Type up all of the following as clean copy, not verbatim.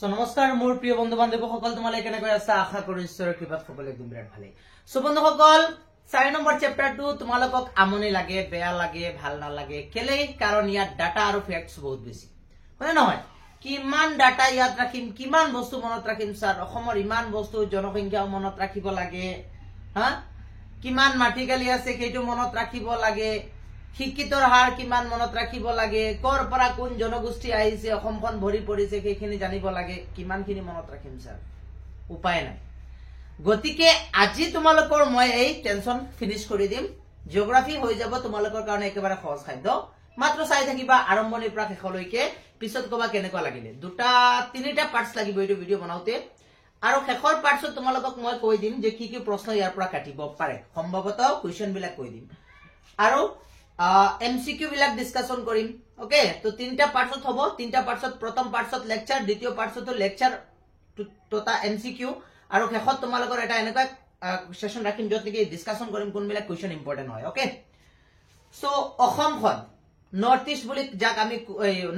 So নমস্কাৰ মোৰ প্ৰিয় বন্ধু বান্ধৱীসকল তোমালোকে কেনেকৈ আছা আশা কৰো ঈশ্বৰৰ কৃপাত সকলো একদম বিৰাট ভালে সো বন্ধুসকল 4 নম্বৰ চেপ্টাৰটো তোমালোকক আমনি লাগে বেয়া লাগে ভাল নালাগে কেলে কাৰণ ইয়াত ডাটা আৰু ফ্যাক্টস বহুত বেছি হয় নহয় কিমান ডাটা ইয়াত ৰাখিম কিমান বস্তু মনত ৰাখিম স্যাৰ অসমৰ ইমান বস্তু জনসংখ্যা মনত ৰাখিব লাগে হা কিমান মাটিকালি আছে সেইটো মনত ৰাখিব লাগে শিক্ষিতৰ হাৰ কিমান মনত ৰাখিব লাগে কৰ পৰা কোন জনগোষ্ঠী আহিছে অসমখন ভৰি পৰিছে সেইখিনি জানিব লাগে কিমানখিনি মনত ৰাখিম স্যাৰ উপায় নাই গতিকে আজি তোমালোকৰ মই এই টেনচন ফিনিশ কৰি দিম জিওগ্ৰাফি হৈ যাব তোমালোকৰ কাৰণে একেবাৰে সহজ খাদ্য মাত্ৰ চাই থাকিবা আৰম্ভণিৰ পৰা শেষলৈকে পিছত কবা কেনেকুৱা লাগিলে দুটা তিনিটা পাৰ্টস লাগিব এই ভিডিও বনাওতে আৰু শেষৰ পাৰ্টছত তোমালোকক মই কৈ দিম যে কি কি প্ৰশ্ন ইয়াৰ পৰা কাটিব পাৰে সম্ভৱতঃ কোৱেশ্চন বিলাক কৈ দিম আৰু এমসিকিউ বিলাক ডিসকাশন কৰিম ওকে তো তিনটা পাৰ্টছত হ'ব তিনটা পাৰ্টছত প্ৰথম পাৰ্টছত লেকচাৰ দ্বিতীয় পাৰ্টছত লেকচাৰ তোতা এমসিকিউ আৰু শেষত তোমালোকৰ এটা এনেকুৱা সেশন ৰাখিম যত নেকি ডিসকাশন কৰিম কোনবিলাক কোৱেশ্চন ইম্পৰ্টেন্ট হয় ওকে সো অসমখন নৰ্থ ইষ্ট বুলি যাক আমি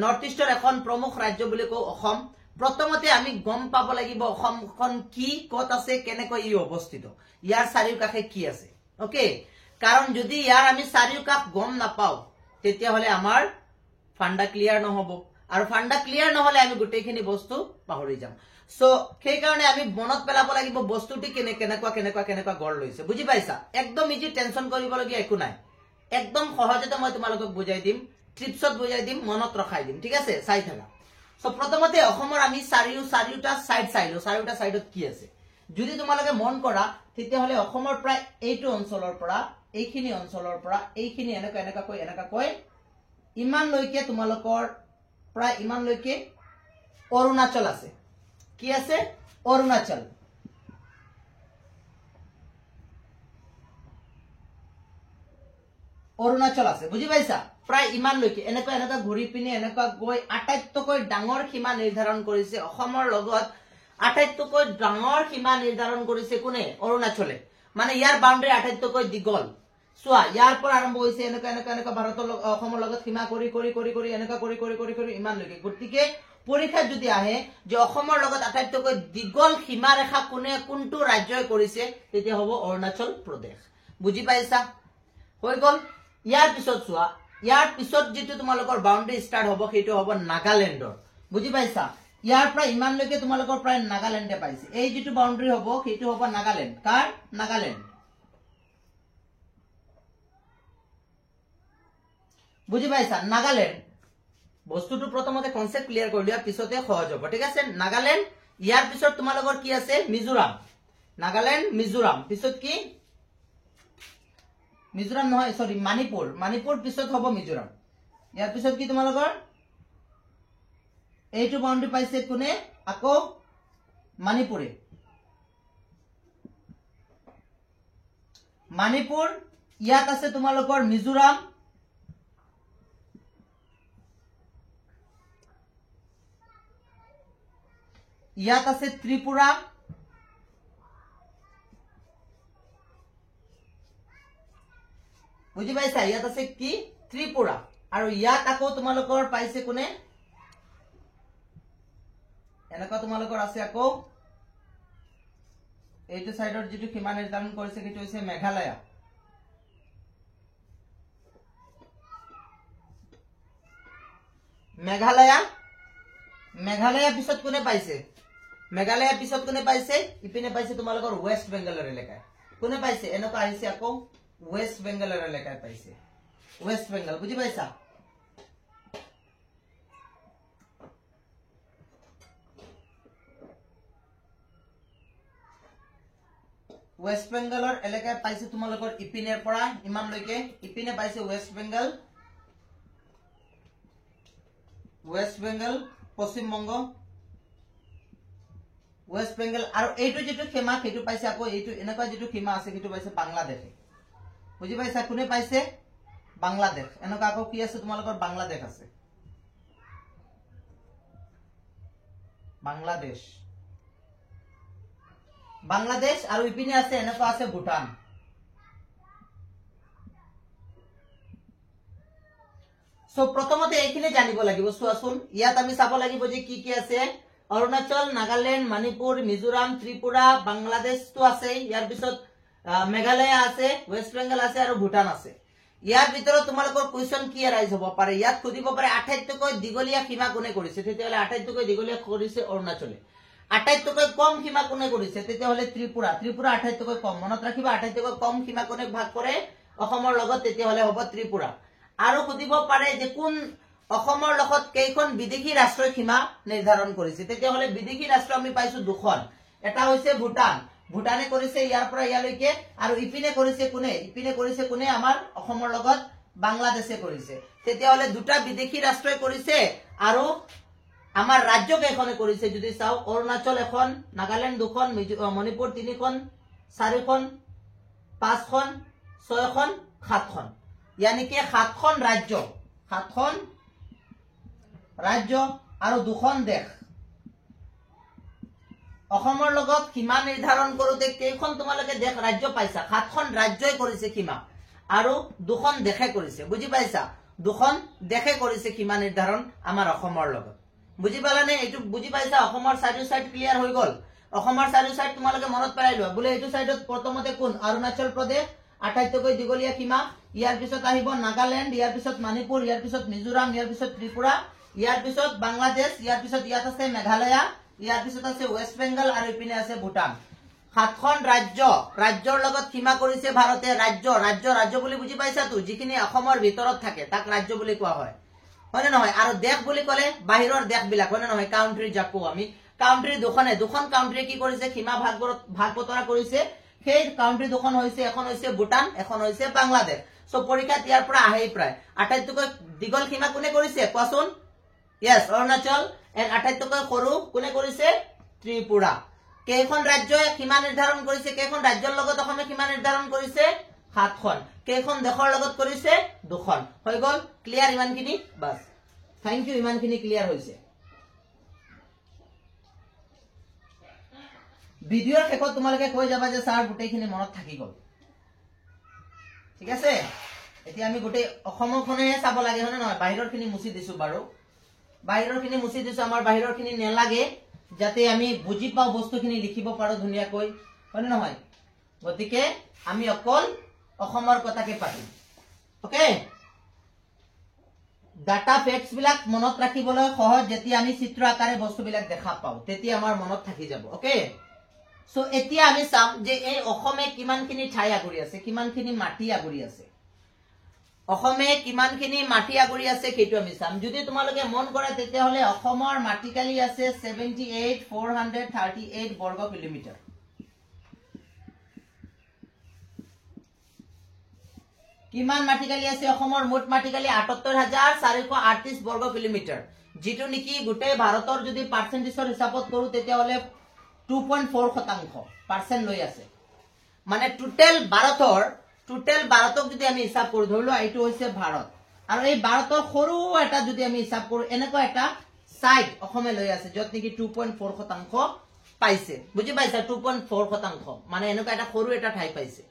নৰ্থ ইষ্টৰ এখন প্ৰমুখ ৰাজ্য বুলি কও অসম প্ৰথমতে আমি গম পাব লাগিব অসমখন কি কত আছে কেনেকৈ ই অৱস্থিত ইয়াৰ চাৰিওকাষে কি আছে ওকে কাৰণ যদি ইয়াৰ আমি চাৰিওকাষ গম নাপাও তেতিয়া হলে আমাৰ ফান্ডা ক্লিয়াৰ নহব আৰু ফান্ডা ক্লিয়াৰ নহলে আমি গোটেইখিনি বস্তু পাহৰি যাম সো সেই কাৰণে আমি মনত পেলাব লাগিব বস্তুটি কেনেকুৱা গড় লৈছে বুজি পাইছা একদম ইজি টেনচন কৰিবলগীয়া একো নাই একদম সহজতে মই তোমালোকক বুজাই দিম ট্ৰিপছত বুজাই দিম মনত ৰখাই দিম ঠিক আছে চাই থাকা সো প্ৰথমতে অসমৰ আমি চাৰিওটা সাইড চাইলো চাৰিওটা সাইডত কি আছে যদি তোমালোকে মন কৰা তেতিয়া হলে অসমৰ প্ৰায় এইটো অঞ্চলৰ পৰা এইখিনি অঞ্চলৰ পৰা এইখিনি এনেকৈ ইমান লৈকে তোমালোকৰ প্ৰায় ইমান লৈকে অৰুণাচল আছে কি আছে অৰুণাচল আছে বুজি পাইছা প্ৰায় ইমান লৈকে এনেকুৱা ঘূৰি পিনে এনেকুৱা গৈ আটাইতকৈ ডাঙৰ সীমা নিৰ্ধাৰণ কৰিছে অসমৰ লগত আটাইতকৈ ডাঙৰ সীমা নিৰ্ধাৰণ কৰিছে কোনে অৰুণাচলে মানে ইয়াৰ বাউণ্ডাৰী আটাইতকৈ দীঘল সোয়া ইয়াৰ পৰা আৰম্ভ হৈছে এনেকুৱা ভাৰতৰ অসমৰ লগত সীমা কৰি এনেকুৱা কৰি ইমান লৈকে গতিকে পৰীক্ষাত যদি আহে যে অসমৰ লগত আটাইতকৈ দীঘল সীমা ৰেখা কোনে কোনটো ৰাজ্যই কৰিছে তেতিয়া হ'ব অৰুণাচল প্ৰদেশ বুজি পাইছা হৈ গল ইয়াৰ পিছত সোয়া ইয়াৰ পিছত যেটো তোমালোকৰ বাউণ্ডাৰী ষ্টাৰ্ট হ'ব সেইটো হ'ব নাগালেণ্ডৰ বুজি পাইছা ইয়াৰ পৰা ইমান লৈকে তোমালোকৰ প্ৰায় নাগালেণ্ডে পাইছে এই যেটো বাউণ্ডাৰী হ'ব সেইটো হ'ব নাগালেণ্ড কাৰ নাগালেণ্ড বুজি পাইছা নাগালেণ্ড বস্তুটো প্ৰথমতে কনসেপ্ট ক্লিয়াৰ কৰি দিয়া পিছতে সহজ হ'ব ঠিক আছে নাগালেণ্ড ইয়াৰ পিছত তোমালোকৰ কি আছে মিজোৰাম নাগালেণ্ড মিজোৰাম পিছত কি মিজোৰাম নহয় সৰি মানিপুৰ পিছত হ'ব মিজোৰাম ইয়াৰ পিছত কি তোমালোকৰ এইটো বাউণ্ডাৰী পাইছে কোনে আকৌ মানিপুৰ ইয়াত আছে তোমালোকৰ মিজোৰাম ইয়াত আছে ত্ৰিপুৰা বুজি পাইছা ইয়াত আছে কি ত্ৰিপুৰা আৰু ইয়াত আকৌ তোমালোকৰ পাইছে কোনে এনেকুৱা তোমালোকৰ আছে আকৌ এইটো সাইডৰ যেটো সীমা নিৰ্ধাৰণ কৰিছে সেইটো হৈছে মেঘালয়া পিছত কোনে পাইছে মেঘালয়া পিছত কোনে পাইছে ইপিনে পাইছে তোমালোকৰ ওয়েস্ট বেংগলৰ এলেকা কোনে পাইছে এনেকুৱা আহিছে আকৌ ওয়েস্ট বেংগলৰ এলেকা পাইছে ওয়েস্ট বেংগল বুজি পাইছা ওয়েস্ট বেংগলৰ এলেকা পাইছে তোমালোকৰ ইপিনেৰ পৰা ইমান লৈকে ইপিনে পাইছে ওয়েস্ট বেংগল পশ্চিম বংগ ওয়েস্ট বেংগল আৰু এইটো যেটো সীমা সেইটো পাইছে আকৌ এইটো এনেকুৱা যেটো সীমা আছে সেইটো পাইছে বাংলাদেশ বুজি পাইছা কোনে পাইছে বাংলাদেশ এনেকুৱা আকৌ কি আছে তোমালোকৰ বাংলাদেশ আছে বাংলাদেশ আৰু ইপিনে আছে এনেকুৱা আছে ভুটান সো প্ৰথমতে এইখিনি জানিব লাগিব চোৱাচোন ইয়াত আমি চাব লাগিব যে কি আছে অৰুণাচল, নাগালেণ্ড, মণিপুৰ, মিজোৰাম, ত্ৰিপুৰা, বাংলাদেশটো আছে, ইয়াৰ পিছত মেঘালয় আছে, ৱেষ্ট বেংগল আছে আৰু ভূটান আছে। ইয়াৰ ভিতৰত তোমালোকৰ কুৱেশ্যন কি ৰাইজ হ'ব পাৰে, ইয়াত সুধিব পাৰে আটাইতকৈ দীঘলীয়া সীমা কোনে কৰিছে, তেতিয়াহ'লে আটাইতকৈ দীঘলীয়া কৰিছে অৰুণাচলে। আটাইতকৈ কম সীমা কোনে কৰিছে, তেতিয়াহ'লে ত্ৰিপুৰা। ত্ৰিপুৰা আটাইতকৈ কম, মনত ৰাখিবা আটাইতকৈ কম সীমা কোনে ভাগ কৰে অসমৰ লগত, তেতিয়াহ'লে হ'ব ত্ৰিপুৰা। আৰু সুধিব পাৰে যে কোন অসমৰ লগত কেইখন বিদেশী ৰাষ্ট্ৰই সীমা নিৰ্ধাৰণ কৰিছে, তেতিয়াহ'লে বিদেশী ৰাষ্ট্ৰ আমি পাইছো দুখন। এটা হৈছে ভূটান, ভূটানে কৰিছে ইয়াৰ পৰা ইয়ালৈকে, আৰু ইপিনে কৰিছে কোনে, ইপিনে কৰিছে কোনে, আমাৰ অসমৰ লগত বাংলাদেশে কৰিছে। তেতিয়াহ'লে দুটা বিদেশী ৰাষ্ট্ৰই কৰিছে, আৰু আমাৰ ৰাজ্য কেইখনে কৰিছে যদি চাও, অৰুণাচল এখন, নাগালেণ্ড দুখন, মণিপুৰ তিনিখন, চাৰিখন, পাঁচখন, ছয়খন, সাতখন, ইয়ানি কি সাতখন ৰাজ্য, সাতখন ৰাজ্য আৰু দুখন দেশ। অসমৰ লগত সীমা নিৰ্ধাৰণ কৰোতে কেইখন তোমালোকে দেশ ৰাজ্য পাইছা, সাতখন ৰাজ্যই কৰিছে সীমা, আৰু দুখন দেশে কৰিছে, বুজি পাইছা, দুখন দেশে কৰিছে সীমা নিৰ্ধাৰণ আমাৰ অসমৰ লগত। বুজি পালানে, এইটো বুজি পাইছা, অসমৰ চাৰিও সাইড ক্লিয়াৰ হৈ গল। অসমৰ চাৰিও সাইড তোমালোকে মনত পেলাই লোৱা, বোলে এইটো সাইডত প্ৰথমতে কোন, অৰুণাচল প্ৰদেশ আটাইতকৈ দীঘলীয়া সীমা, ইয়াৰ পিছত আহিব নাগালেণ্ড, ইয়াৰ পিছত মণিপুৰ, ইয়াৰ পিছত মিজোৰাম, ইয়াৰ পিছত ত্ৰিপুৰা, ইয়াৰ পিছত বাংলাদেশ, ইয়াৰ পিছত ইয়াত আছে মেঘালয়, ইয়াৰ পিছত আছে ৱেষ্ট বেংগল, আৰু ইপিনে আছে ভূটান। সাতখন ৰাজ্য, ৰাজ্যৰ লগত সীমা কৰিছে ভাৰতে। ৰাজ্য ৰাজ্য ৰাজ্য বুলি বুজি পাইছাতো, যিখিনি অসমৰ ভিতৰত থাকে তাক ৰাজ্য বুলি কোৱা হয়, হয়নে নহয়? আৰু দেশ বুলি ক'লে বাহিৰৰ দেশবিলাক, হয়নে নহয়, কাউন্ট্ৰি যাক কওঁ আমি। কাউন্ট্ৰি দুখন কাউন্ট্ৰি কি কৰিছে, সীমা ভাগ বতৰা কৰিছে। সেই কাউন্ট্ৰি দুখন হৈছে, এখন হৈছে ভূটান, এখন হৈছে বাংলাদেশ। সো পৰীক্ষাত ইয়াৰ পৰা আহেই প্ৰায়। আটাইতকৈ দীঘল সীমা কোনে কৰিছে কোৱাচোন? ইয়েছ, অৰুণাচল। আটাইতকৈ সৰু কোনে কৰিছে? ত্ৰিপুৰা। কেইখন ৰাজ্যই সীমা নিৰ্ধাৰণ কৰিছে, কেইখন ৰাজ্যৰ লগত অসমে সীমা নিৰ্ধাৰণ কৰিছে? সাতখন। কেইখন দেশৰ লগত কৰিছে? দুখন। হৈ গল ক্লিয়াৰ ইমানখিনি, বাস, থেংক ইউ, ইমানখিনি ক্লিয়াৰ হৈছে। ভিডিঅ'ৰ শেষত তোমালোকে কৈ যাবা যে ছাৰ গোটেইখিনি মনত থাকি গল, ঠিক আছে? এতিয়া আমি গোটেই অসমখনে চাব লাগে, হয় নে নহয়? বাহিৰৰ খিনি মুচি দিছো বাৰু, বাহিৰৰ খিনি মুচি দিছো, আমাৰ বাহিৰৰ খিনি নেলাগে, যাতে আমি বুজি পাওঁ বস্তুখিনি লিখিব পাৰো ধুনীয়াকৈ, হয় নে নহয়? গতিকে আমি অকল অসমৰ কথাকে পাতিম, ওকে? ডাটা ফেক্টছ বিলাক মনত ৰাখিবলৈ সহজ, যেতিয়া আমি চিত্ৰ আকাৰে বস্তুবিলাক দেখা পাওঁ তেতিয়া আমাৰ মনত থাকি যাব, ওকে? সো এতিয়া আমি চাম যে এই অসমে কিমানখিনি ঠাই আগুৰি আছে, কিমানখিনি মাটি আগুৰি আছে, অসমে কিমানখিনি মাটি আগুৰি আছে সেইটো আমি চাম। যদি তোমালোকে মন কৰা তেতিয়াহ'লে অসমৰ মাটিকালি আছে 78,438 বৰ্গ কিলোমিটাৰ। কিমান মাটিকালি আছে অসমৰ? মুঠ মাটিকালি 78,438 বৰ্গ কিলোমিটাৰ, যিটো নেকি গোটেই ভাৰতৰ যদি পাৰ্চেন্টেজৰ হিচাপত কৰো তেতিয়াহ'লে 2.4% লৈ আছে। মানে টোটেল ভাৰতক যদি আমি হিচাপ কৰো, ধৰি লোৱা এইটো হৈছে ভাৰত, আৰু এই ভাৰতৰ সৰু এটা যদি আমি হিচাপ কৰো, এনেকুৱা এটা সাইড অসমে লৈ আছে যত নেকি 2.4% পাইছে, বুজি পাইছা? 2.4%, মানে এনেকুৱা এটা সৰু এটা ঠাই পাইছে।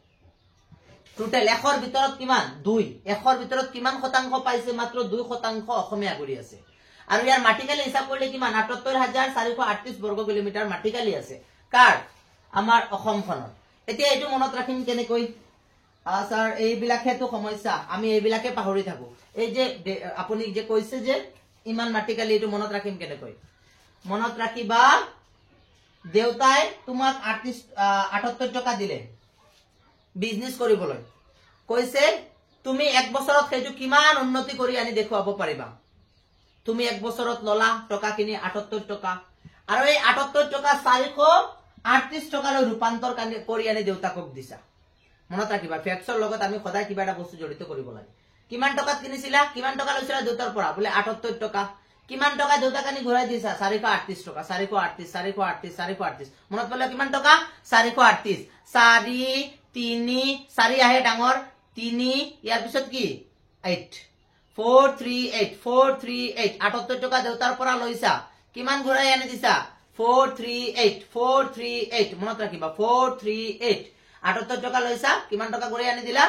টোটেল 100ৰ ভিতৰত কিমান? 2। 100ৰ ভিতৰত কিমান শতাংশ পাইছে? মাত্ৰ 2% অসমে আগুৰি আছে। আৰু ইয়াৰ মাটিকালি হিচাপ কৰিলে কিমান? 78,438 বৰ্গ কিলোমিটাৰ মাটিকালি আছে। কাৰ? আমাৰ অসমখনৰ। এতিয়া এইটো মনত ৰাখিম কেনেকৈ? স্যাৰ এইবিলাকেতো সমস্যা, আমি এইবিলাকে পাহৰি থাকো। এই যে আপুনি যে কৈছে যে ইমান মাটিকালি, এইটো মনত ৰাখিম কেনেকৈ? মনত ৰাখিবা, দেউতাই তোমাক 78 টকা দিলে বিজনেস কৰিবলৈ, কৈছে তুমি 1 বছৰত সেইটো কিমান উন্নতি কৰি আনি দেখুৱাব পাৰিবা। তুমি 1 বছৰত ললা টকাখিনি 78 টকা, আৰু এই 78 টকা 438 টকালৈ ৰূপান্তৰ কৰি আনি দেউতাকক দিছা। মনত ৰাখিবা, ফেক্টছৰ লগত আমি সদায় কিবা এটা বস্তু জড়িত কৰিব লাগে। কিমান টকাত কিনিছিলা? কিমান টকা লৈছিলা দেউতাৰ পৰা? বোলে 78 টকা। কিমান টকা দেউতাক আনি ঘূৰাই দিছা? 438 টকা। 438 মনত পেলোৱা কিমান টকা? 438। 4 3 4 আহে ডাঙৰ, 3 ইয়াৰ পিছত কি? 8, 438 78 টকা দেউতাৰ পৰা লৈছা, কিমান ঘূৰাই আনি দিছা? 438 মনত ৰাখিবা, 438। 78 টকা লৈছা, কিমান টকা ঘূৰাই আনি দিলা?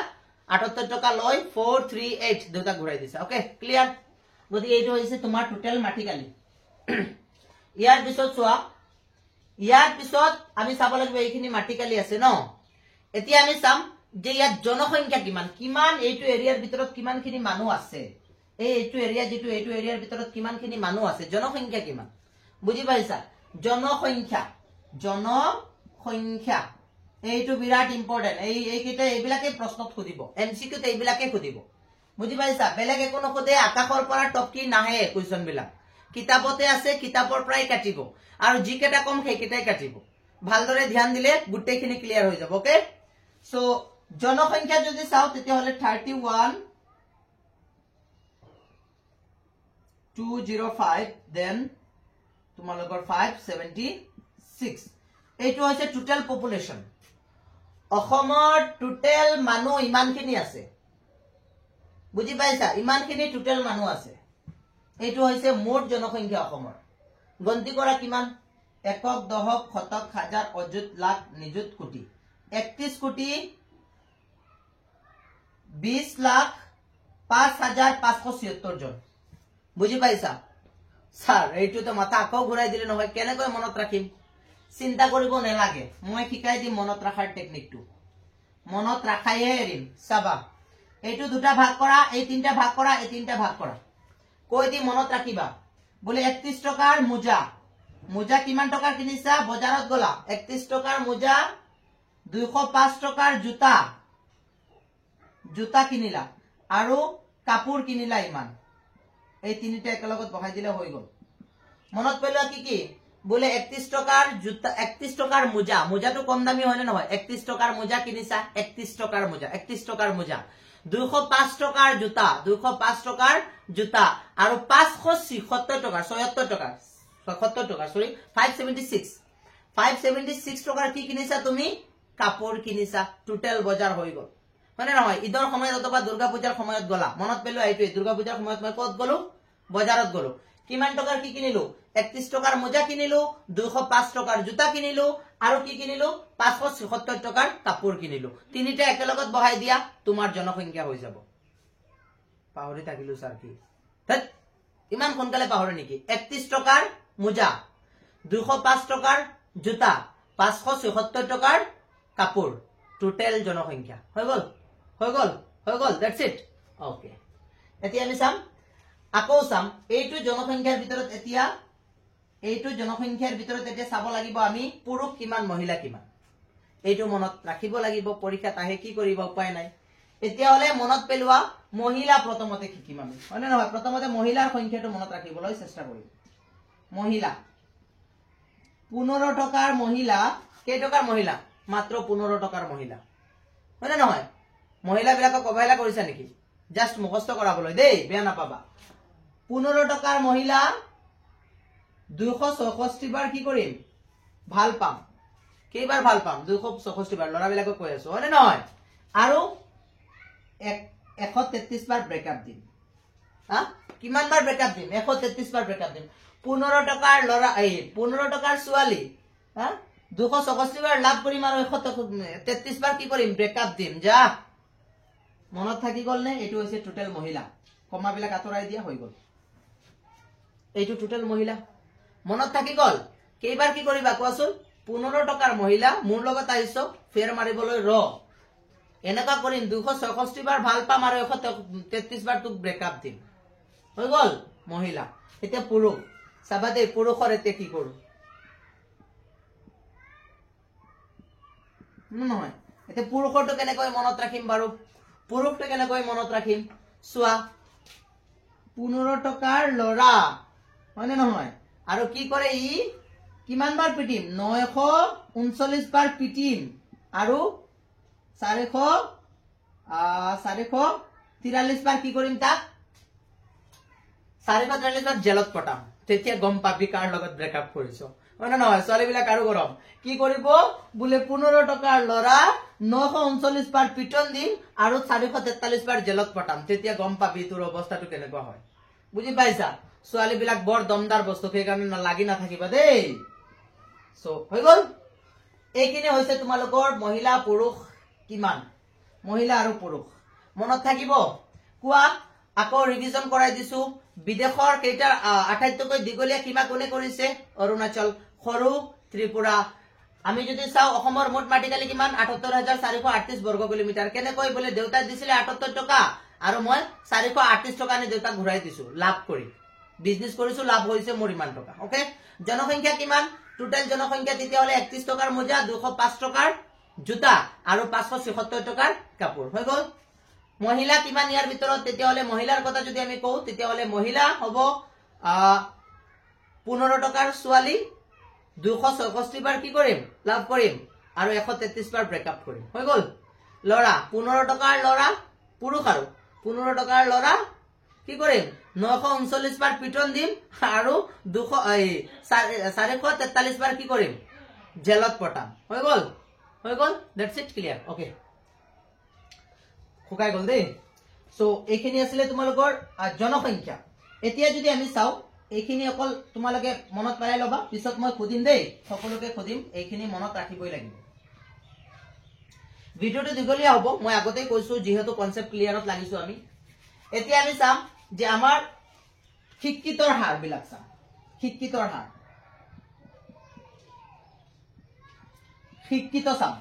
78 টকা লৈ 438 দেউতাক ঘূৰাই দিছা। Okay, clear? গতিকে এইটো হৈছে তোমাৰ টোটেল মাটিকালি। ইয়াৰ পিছত চোৱা ইয়াৰ পিছত আমি চাব লাগিব এইখিনি মাটিকালি আছে ন এতিয়া আমি চাম যে ইয়াত জনসংখ্যা কিমান কিমান এইটো এৰিয়াৰ ভিতৰত কিমানখিনি মানুহ আছে এইটো এৰিয়া যেটো এইটো এৰিয়াৰ ভিতৰত কিমানখিনি মানুহ আছে জনসংখ্যা কিমান বুজি পাইছা জনসংখ্যা এইটো বিৰাট ইম্পৰ্টেন্ট এইকেইটা এইবিলাকে প্ৰশ্নত খুদিব এমসিকিউ তে এইবিলাকে খুদিব বুজি পাইছা বেলেগ একো নকদে আকাশৰ পৰা টপকি নাহে কোৱেশ্চন বিলাক কিতাপতে আছে কিতাপৰ পৰাই কাটিব আৰু জিকেটা কম সেইকেটাই কাটিব ভালদৰে ধ্যান দিলে গুটেখিনি ক্লিয়াৰ হৈ যাব ওকে সো জনসংখ্যা যদি চাও তেতিয়া হলে 31205 দেন তোমালোকৰ 576 এইটো হৈছে টোটাল পপুলেশন অসমৰ টোটাল মানুহ ইমানখিনি আছে বুজি পাইছা ইমানখিনি টোটাল মানুহ আছে এইটো হৈছে মুঠ জনসংখ্যা অসমৰ গন্তি কৰা কিমান একক দহক শতক হাজাৰ অযুত লাখ নিযুত কোটি 31 কোটি 20 লাখ 5576 জন বুজি পাইছা স্যার এইটো তো মাথা আকৌ ঘুৰাই দিলে নহয় কেনেকৈ মনত ৰাখিম চিন্তা কৰিব নালাগে মই শিকাই দিম মনত ৰাখাৰ টেকনিকটো মনত ৰাখাইহে এৰিম চাবা এইটো দুটা ভাগ কৰা এই তিনটা ভাগ কৰা এই তিনটা ভাগ কৰা কৈ দি মনত ৰাখিবা বলে 31 টকাৰ মোজা কিমান টকাৰ কিনিছা বজাৰত গলা 31 টকাৰ মোজা 205 টকাৰ জুতা কিনিলা আৰু কাপোৰ কিনিলা ইমান এই তিনিটা একেলগত বহাই দিলে হৈ গল মনত পেলোৱা কি বলে 31 টকাৰ জুতা 31 টকাৰ মোজাটো কম দামী হয় না নহয় 31 টকাৰ মোজা কিনিছা 31 টকাৰ মোজা 205 টকাৰ জুতা আৰু 576 টকাৰ 77 টকাৰ সৰি 576 টকাৰ কি কিনিছা তুমি কাপোৰ কিনিছা টোটাল বজাৰ হৈ গল মানে নহয় ঈদৰ সময়ত অথবা দুৰ্গা পূজাৰ সময়ত গলা মনত পেলোৱা এইটোৱে দুৰ্গা পূজাৰ সময়ত মই কত গলো বজাৰত গলো কিমান টকাৰ কি কিনিলো 31 টকাৰ মোজা কিনিলো 205 টকাৰ জুতা কিনিলো আৰু কি কিনিলো 576 টকাৰ কাপোৰ কিনিলো তিনিটা একেলগত বহাই দিয়া তোমাৰ জনসংখ্যা হৈ যাব পাহৰি থাকিলো স্যাৰ কি ইমান সোনকালে পাহৰে নেকি 31 টকাৰ মোজা 205 টকাৰ জুতা 576 টকাৰ কাপোৰ টোটাল জনসংখ্যা হৈ গল দ্যাটস ইট ওকে এতিয়া আমি চাম আকৌ চাম এইটো জনসংখ্যাৰ ভিতৰত এতিয়া চাব লাগিব আমি পুৰুষ কিমান মহিলা কিমান এইটো মনত ৰাখিব লাগিব পৰীক্ষাত আহে কি কৰিব উপায় নাই এতিয়া হলে মনত পেলোৱা মহিলা প্ৰথমতে শিকিম আমি হয়নে নহয় প্ৰথমতে মহিলাৰ সংখ্যাটো মনত ৰাখিবলৈ চেষ্টা কৰিম মহিলা 15 টকাৰ মহিলা কেই টকাৰ মহিলা মাত্ৰ 15 টকাৰ মহিলা হয়নে নহয় মহিলা বিলাকক অবহেলা কৰিছা নেকি জাস্ট মুখস্থ কৰাবলৈ দেই বেয়া নাপাবা 15 টকাৰ মহিলা 266 বাৰ কি কৰিম ভাল পাম কেইবাৰ ভাল পাম 266 বাৰ লৰা বিলাকক কৈ আছো হয়নে নহয় আৰু 133 বাৰ ব্ৰেকআপ দিম কিমান বাৰ ব্ৰেকআপ দিম 133 বাৰ ব্ৰেকআপ দিম 15 টকাৰ লৰা 15 টকাৰ ছোৱালী 266 বাৰ লাভ কৰিম আৰু 133 বাৰ কি কৰিম ব্ৰেকআপ দিম যা মনত থাকি গল নে এইটো হৈছে টোটাল মহিলা কমা বিলাক আতৰাই দিয়া হৈ গল এইটো টোটাল মহিলা মনত থাকি গল কেইবাৰ কি কৰিবা কোৱাচোন 15 টকাৰ মহিলা মোৰ লগত আহিছো ফেৰ মাৰিবলৈ এনেকা কৰিম 266 বাৰ ভাল পাম আৰু 133 বাৰ তোক ব্ৰেকআপ দিম হৈ গল মহিলা এতিয়া পুৰুষ চাবা দে পুৰুষৰ এতিয়া কি কৰো নহয় এতিয়া পুৰুষৰটো কেনেকৈ মনত ৰাখিম বাৰু পুৰুষটো কেনেকৈ মনত ৰাখিম চোৱা 15 টকাৰ লৰা হয়নে নহয় আৰু কি কৰে ই কিমান বাৰ পিটিম 939 বাৰ পিটিম আৰু 443 বাৰ কি কৰিম তাক 443 বাৰ জেলত পটাম তেতিয়া গম পাবি কাৰ লগত ব্ৰেকআপ কৰিছো হয়নে নহয় ছোৱালী বিলাক আৰু গৰম কি কৰিব বোলে 15 টকাৰ লৰা 939 বাৰ পিটন দিম আৰু 443 বাৰ জেলত পটাম তেতিয়া গম পাবি তোৰ অৱস্থাটো কেনেকুৱা হয় বুজি পাইছা ছোৱালী বিলাক বৰ দমদাৰ বস্তু সেইকাৰণে লাগি নাথাকিবা দেই সো হৈ গল এইখিনি হৈছে তোমালোকৰ মহিলা পুৰুষ কিমান মহিলা আৰু পুৰুষ মনত থাকিব কোৱা আকৌ ৰিভিজন কৰাই দিছো বিদেশৰ কেইটা আটাইতকৈ দীঘলীয়া সীমা কোনে কৰিছে অৰুণাচল সৰু ত্ৰিপুৰা আমি যদি চাও অসমৰ মুঠ মাটিকালি কিমান ৭৮,৪৩৮ বৰ্গ কিলোমিটাৰ কেনেকৈ বোলে দেউতাই দিছিলে ৭৮ টকা আৰু মই 438 টকা নি দেউতাক ঘূৰাই দিছো লাভ কৰি বিজনেস কৰিছো লাভ হৈছে মোৰ ইমান টকা ওকে জনসংখ্যা কিমান টোটাল জনসংখ্যা তেতিয়া হলে 31 টকাৰ মোজা 205 টকাৰ জোতা আৰু 576 টকাৰ কাপোৰ হৈ গল মহিলা কিমান ইয়াৰ ভিতৰত তেতিয়া হলে মহিলাৰ কথা যদি আমি কও তেতিয়া হলে মহিলা হ'ব 15 টকাৰ ছোৱালী 266 বাৰ কি কৰিম লাভ কৰিম আৰু 133 বাৰ ব্ৰেকআপ কৰিম হৈ গল লৰা 15 টকাৰ লৰা পুৰুষ আৰু 15 টকাৰ লৰা কি কৰিম 939 বাৰ পিটন দিম আৰু 443 বাৰ কি কৰিম জেলত পটাম হৈ গল দ্যাটস ইট ক্লিয়াৰ ওকে খুকাই গল দেই সো এইখিনি আছিল তোমালোকৰ জনসংখ্যা এতিয়া যদি আমি চাও এইখিনি অকল তোমালোকে মনত পেলাই লবা পিছত মই খুদিম দেই সকলোকে খুদিম এইখিনি মনত ৰাখিবই লাগিব ভিডিওটো দীঘলীয়া হ'ব মই আগতেই কৈছো যেহেতু কনসেপ্ট ক্লিয়াৰত লাগিছো আমি এতিয়া আমি চাম যে আমাৰ শিক্ষিতৰ হাৰ বিলাক চাম শিক্ষিতৰ হাৰ শিক্ষিত চাম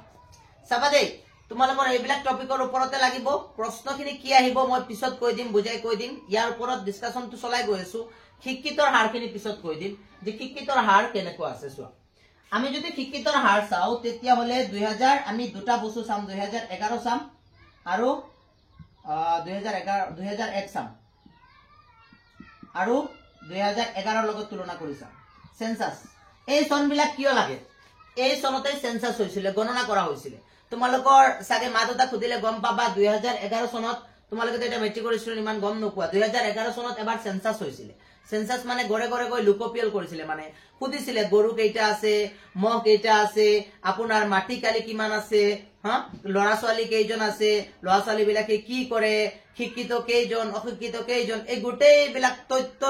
চাবা দেই তোমালোকৰ এইবিলাক টপিকৰ ওপৰতে লাগিব প্ৰশ্নখিনি কি আহিব মই পিছত কৈ দিম বুজাই কৈ দিম ইয়াৰ ওপৰত ডিসকাশনটো চলাই গৈ আছো শিক্ষিতৰ হাৰখিনি পিছত কৈ দিম যে শিক্ষিতৰ হাৰ কেনেকুৱা আছে চোৱা আমি যদি শিক্ষিতৰ হাৰ চাও তেতিয়া হলে 2000 আমি দুটা বস্তু চাম 2011 চাম আৰু 2001 চাম আৰু 2011 লগত তুলনা কৰি চাম সেন্সাস এই চনবিলাক কিয় লাগে এই চনতে সেন্সাস হৈছিল গণনা কৰা হৈছিল তোমালোকৰ সাগে মাদতা খুদিলে গম পাবা 2011 চনত তোমালোকে এটা মেট্ৰিকৰ ষ্টুডেন্ট ইমান গম নোপোৱা 2011 চনত এবাৰ সেন্সাস হৈছিল সেন্সাস মানে গৰে গৰে গৈ লোকপিয়ল কৰিছিল মানে খুদিছিলে গৰু কেইটা আছে মহ কেইটা আছে আপোনাৰ মাটি কালি কিমান আছে হা লৰা ছোৱালী কেইজন আছে লৰা ছোৱালী বিলাকে কি কৰে শিক্ষিত কেইজন অশিক্ষিত কেইজন এই গোটেই বিলাক তথ্য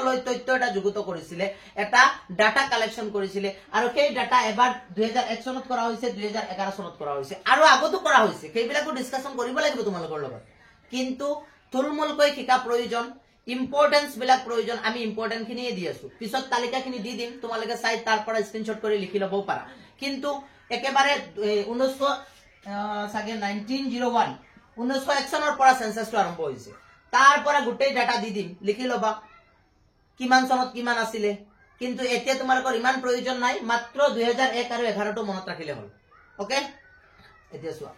এটা যুগুত কৰিছিলে এটা ডাটা কালেকশন কৰিছিলে আৰু সেই ডাটা এবাৰ 2001 চনত কৰা হৈছে 2011 চনত কৰা হৈছে আৰু আগতো কৰা হৈছে সেইবিলাকো ডিসকাশন কৰিব লাগিব তোমালোকৰ লগত কিন্তু থুলমূলকৈ শিকা প্ৰয়োজন ইম্পৰ্টেন্স বিলাক প্ৰয়োজন আমি ইম্পৰ্টেন্ট খিনি দি আছো পিছত তালিকাখিনি দি দিম তোমালোকে চাই তাৰ পৰা স্ক্ৰিনশ্বট কৰি লিখি লব পাৰা কিন্তু একেবাৰে 19 সাগে 1901 চনৰ পৰা সেন্সাসটো আৰম্ভ হৈছে তাৰ পৰা গোটেই ডাটা দি দিম লিখি লবা কিমান চনত কিমান আছিল কিন্তু এতিয়া তোমালোকৰ ইমান প্ৰয়োজন নাই মাত্ৰ 2001 আৰু 11 টো মনত ৰাখিলে হ'ল ওকে এতিয়া চোৱা